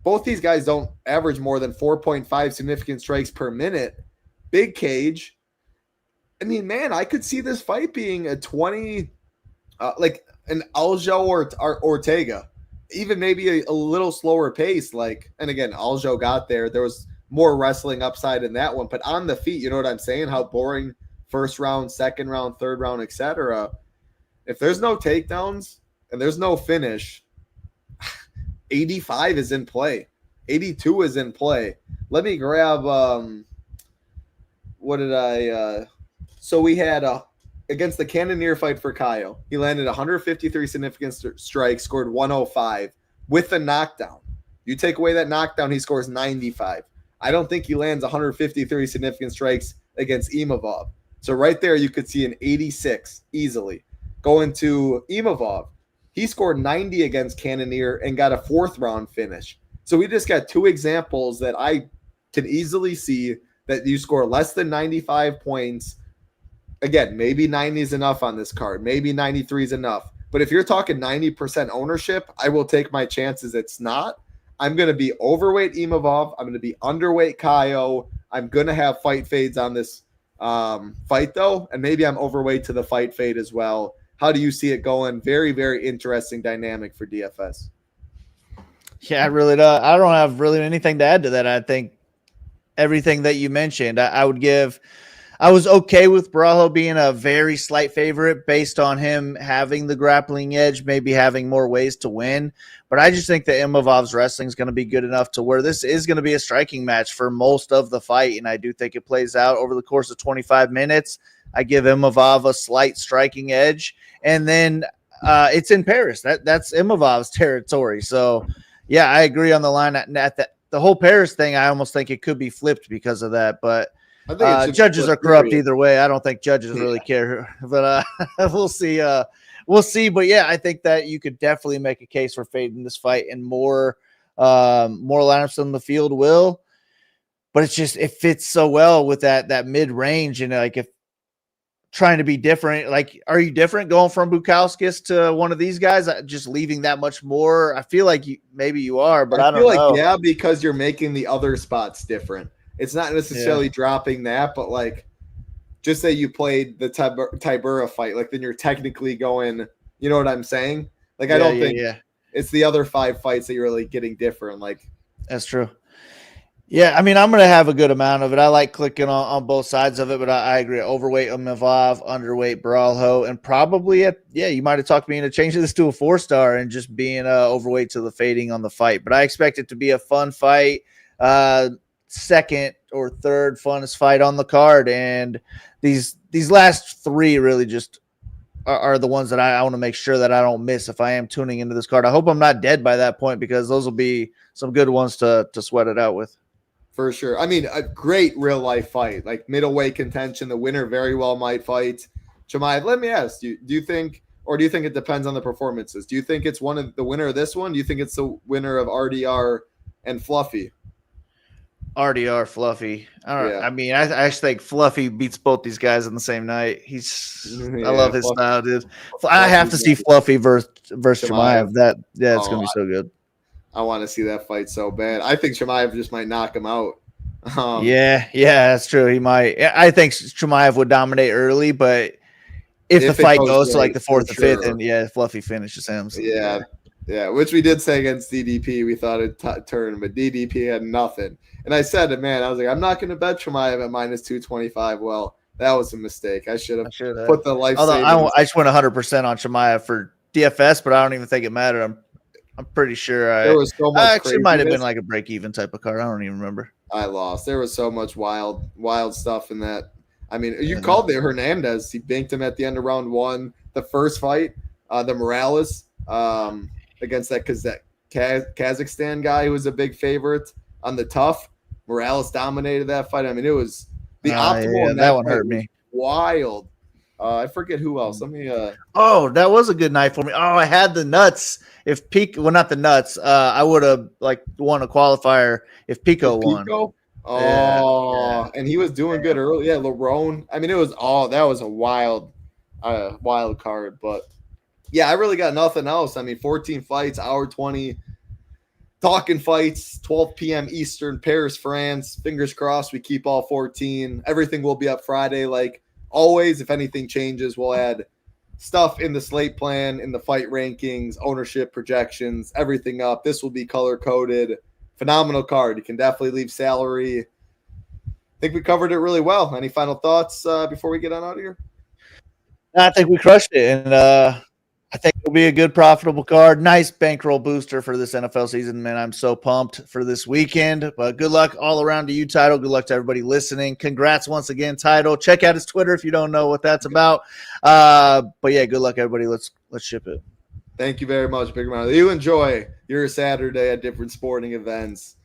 Both these guys don't average more than 4.5 significant strikes per minute. Big cage. I could see this fight being a 20, like an Aljo or Ortega. Even maybe a little slower pace. And again, Aljo got there. There was more wrestling upside in that one. But on the feet, you know what I'm saying? How boring first round, second round, third round, etc. If there's no takedowns and there's no finish, 85 is in play. 82 is in play. Let me grab so we had against the Cannonier fight for Kyo. He landed 153 significant strikes, scored 105 with a knockdown. You take away that knockdown, he scores 95. I don't think he lands 153 significant strikes against Imavov. So right there, you could see an 86 easily. Going to Imavov, he scored 90 against Cannonier and got a fourth round finish. So we just got two examples that I can easily see that you score less than 95 points. Again, maybe 90 is enough on this card. Maybe 93 is enough. But if you're talking 90% ownership, I will take my chances it's not. I'm going to be overweight Imavov. I'm going to be underweight Kyo. I'm going to have fight fades on this fight, though. And maybe I'm overweight to the fight fade as well. How do you see it going? Very, very interesting dynamic for DFS. Yeah, I really don't. I don't have really anything to add to that. I think everything that you mentioned, I was okay with Borralho being a very slight favorite based on him having the grappling edge, maybe having more ways to win. But I just think that Imavov's wrestling is going to be good enough to where this is going to be a striking match for most of the fight. And I do think it plays out over the course of 25 minutes. I give Imavov a slight striking edge. And then it's in Paris. That's Imavov's territory. So, yeah, I agree on the line. At the whole Paris thing, I almost think it could be flipped because of that. But judges are corrupt either way. I don't think judges really care. But we'll see. We'll see. But, yeah, I think that you could definitely make a case for fading this fight, and more lineups on the field will. But it fits so well with that mid-range. And, if trying to be different, are you different going from Bukauskas to one of these guys, just leaving that much more? I feel like maybe you are, but I don't know. Yeah, because you're making the other spots different. It's not necessarily dropping that, but just say you played the Tybura fight, then you're technically going, you know what I'm saying? I don't think it's the other 5 fights that you're really getting different. That's true. Yeah, I'm going to have a good amount of it. I like clicking on both sides of it, but I agree. Overweight Imavov, underweight Borralho, and probably you might have talked me into changing this to a 4-star and just being overweight to the fading on the fight. But I expect it to be a fun fight, second or third funnest fight on the card, and these last 3 really just are the ones that I want to make sure that I don't miss if I am tuning into this card. I hope I'm not dead by that point, because those will be some good ones to sweat it out with. For sure. A great real life fight, middleweight contention. The winner very well might fight Chimaev. Let me ask you, do you think it depends on the performances? Do you think it's one of the winner of this one? Do you think it's the winner of RDR and Fluffy? RDR, Fluffy. I don't know. I actually think Fluffy beats both these guys on the same night. I love his style, dude. I have to see Fluffy versus Chimaev. It's going to be so good. I want to see that fight so bad. I think Chimaev just might knock him out. Yeah, that's true. He might. I think Chimaev would dominate early, but if the fight goes to the 4th or 5th, and Fluffy finishes him. So. Yeah, Yeah, which we did say against DDP. We thought it'd turn, but DDP had nothing. And I said to man, I was like, I'm not going to bet Chimaev at minus 225. Well, that was a mistake. I should have put the life Although savings. I just went 100% on Chimaev for DFS, but I don't even think it mattered. I'm pretty sure there was so much actually might have been like a break even type of card. I don't even remember. I lost. There was so much wild stuff in that. I mean, you called it Hernandez. He banked him at the end of round 1. The first fight, the Morales against that Kazakhstan guy who was a big favorite on the tough. Morales dominated that fight. I mean, it was the optimal. Yeah, that one hurt me. Wild. I forget who else. Let me. Oh, that was a good night for me. Oh, I had the nuts. If Pico, well, not the nuts. I would have won a qualifier if Pico won. Oh, yeah. And he was doing good early. Yeah, Lerone. I mean, it was that was a wild card. But yeah, I really got nothing else. I mean, 14 fights, hour 20. Talking fights, 12 p.m. Eastern, Paris, France. Fingers crossed we keep all 14. Everything will be up Friday. Like always, if anything changes, we'll add stuff in the slate plan, in the fight rankings, ownership projections, everything up. This will be color-coded. Phenomenal card. You can definitely leave salary. I think we covered it really well. Any final thoughts before we get on out of here? I think we crushed it, and I think it'll be a good, profitable card. Nice bankroll booster for this NFL season, man. I'm so pumped for this weekend. But good luck all around to you, Title. Good luck to everybody listening. Congrats once again, Title. Check out his Twitter if you don't know what that's about. But yeah, good luck, everybody. Let's ship it. Thank you very much, Big Marley. You enjoy your Saturday at different sporting events.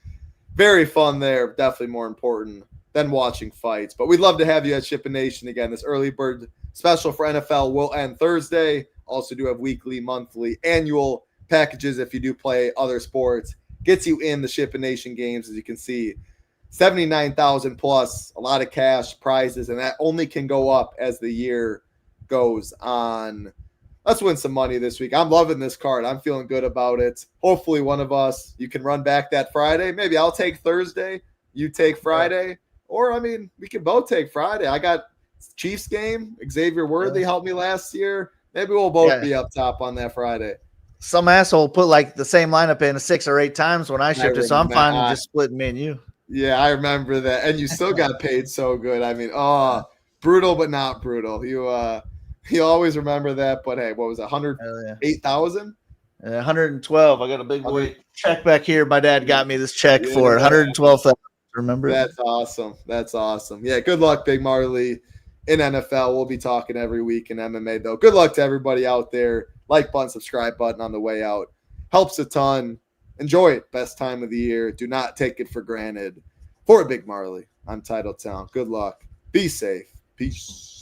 Very fun there. Definitely more important than watching fights. But we'd love to have you at SHIPIT Nation again. This early bird special for NFL will end Thursday. Also do have weekly, monthly, annual packages if you do play other sports. Gets you in the SHIPIT Nation games, as you can see. 79,000 plus, a lot of cash prizes, and that only can go up as the year goes on. Let's win some money this week. I'm loving this card. I'm feeling good about it. Hopefully one of us, you can run back that Friday. Maybe I'll take Thursday. You take Friday. Or, I mean, we can both take Friday. I got Chiefs game. Xavier Worthy helped me last year. Maybe we'll both be up top on that Friday. Some asshole put the same lineup in 6 or 8 times when I shipped it, so I'm fine with just splitting me and you. Yeah, I remember that. And you still got paid so good. I mean, brutal but not brutal. You always remember that. But hey, what was it, 108,000? 112. I got a big boy check back here. My dad got me this check for 112,000. Remember? That's awesome. That's awesome. Yeah, good luck, Big Marley. In NFL, we'll be talking every week in MMA, though. Good luck to everybody out there. Like button, subscribe button on the way out. Helps a ton. Enjoy it. Best time of the year. Do not take it for granted. For Big Marley, I'm Title Town. Good luck. Be safe. Peace.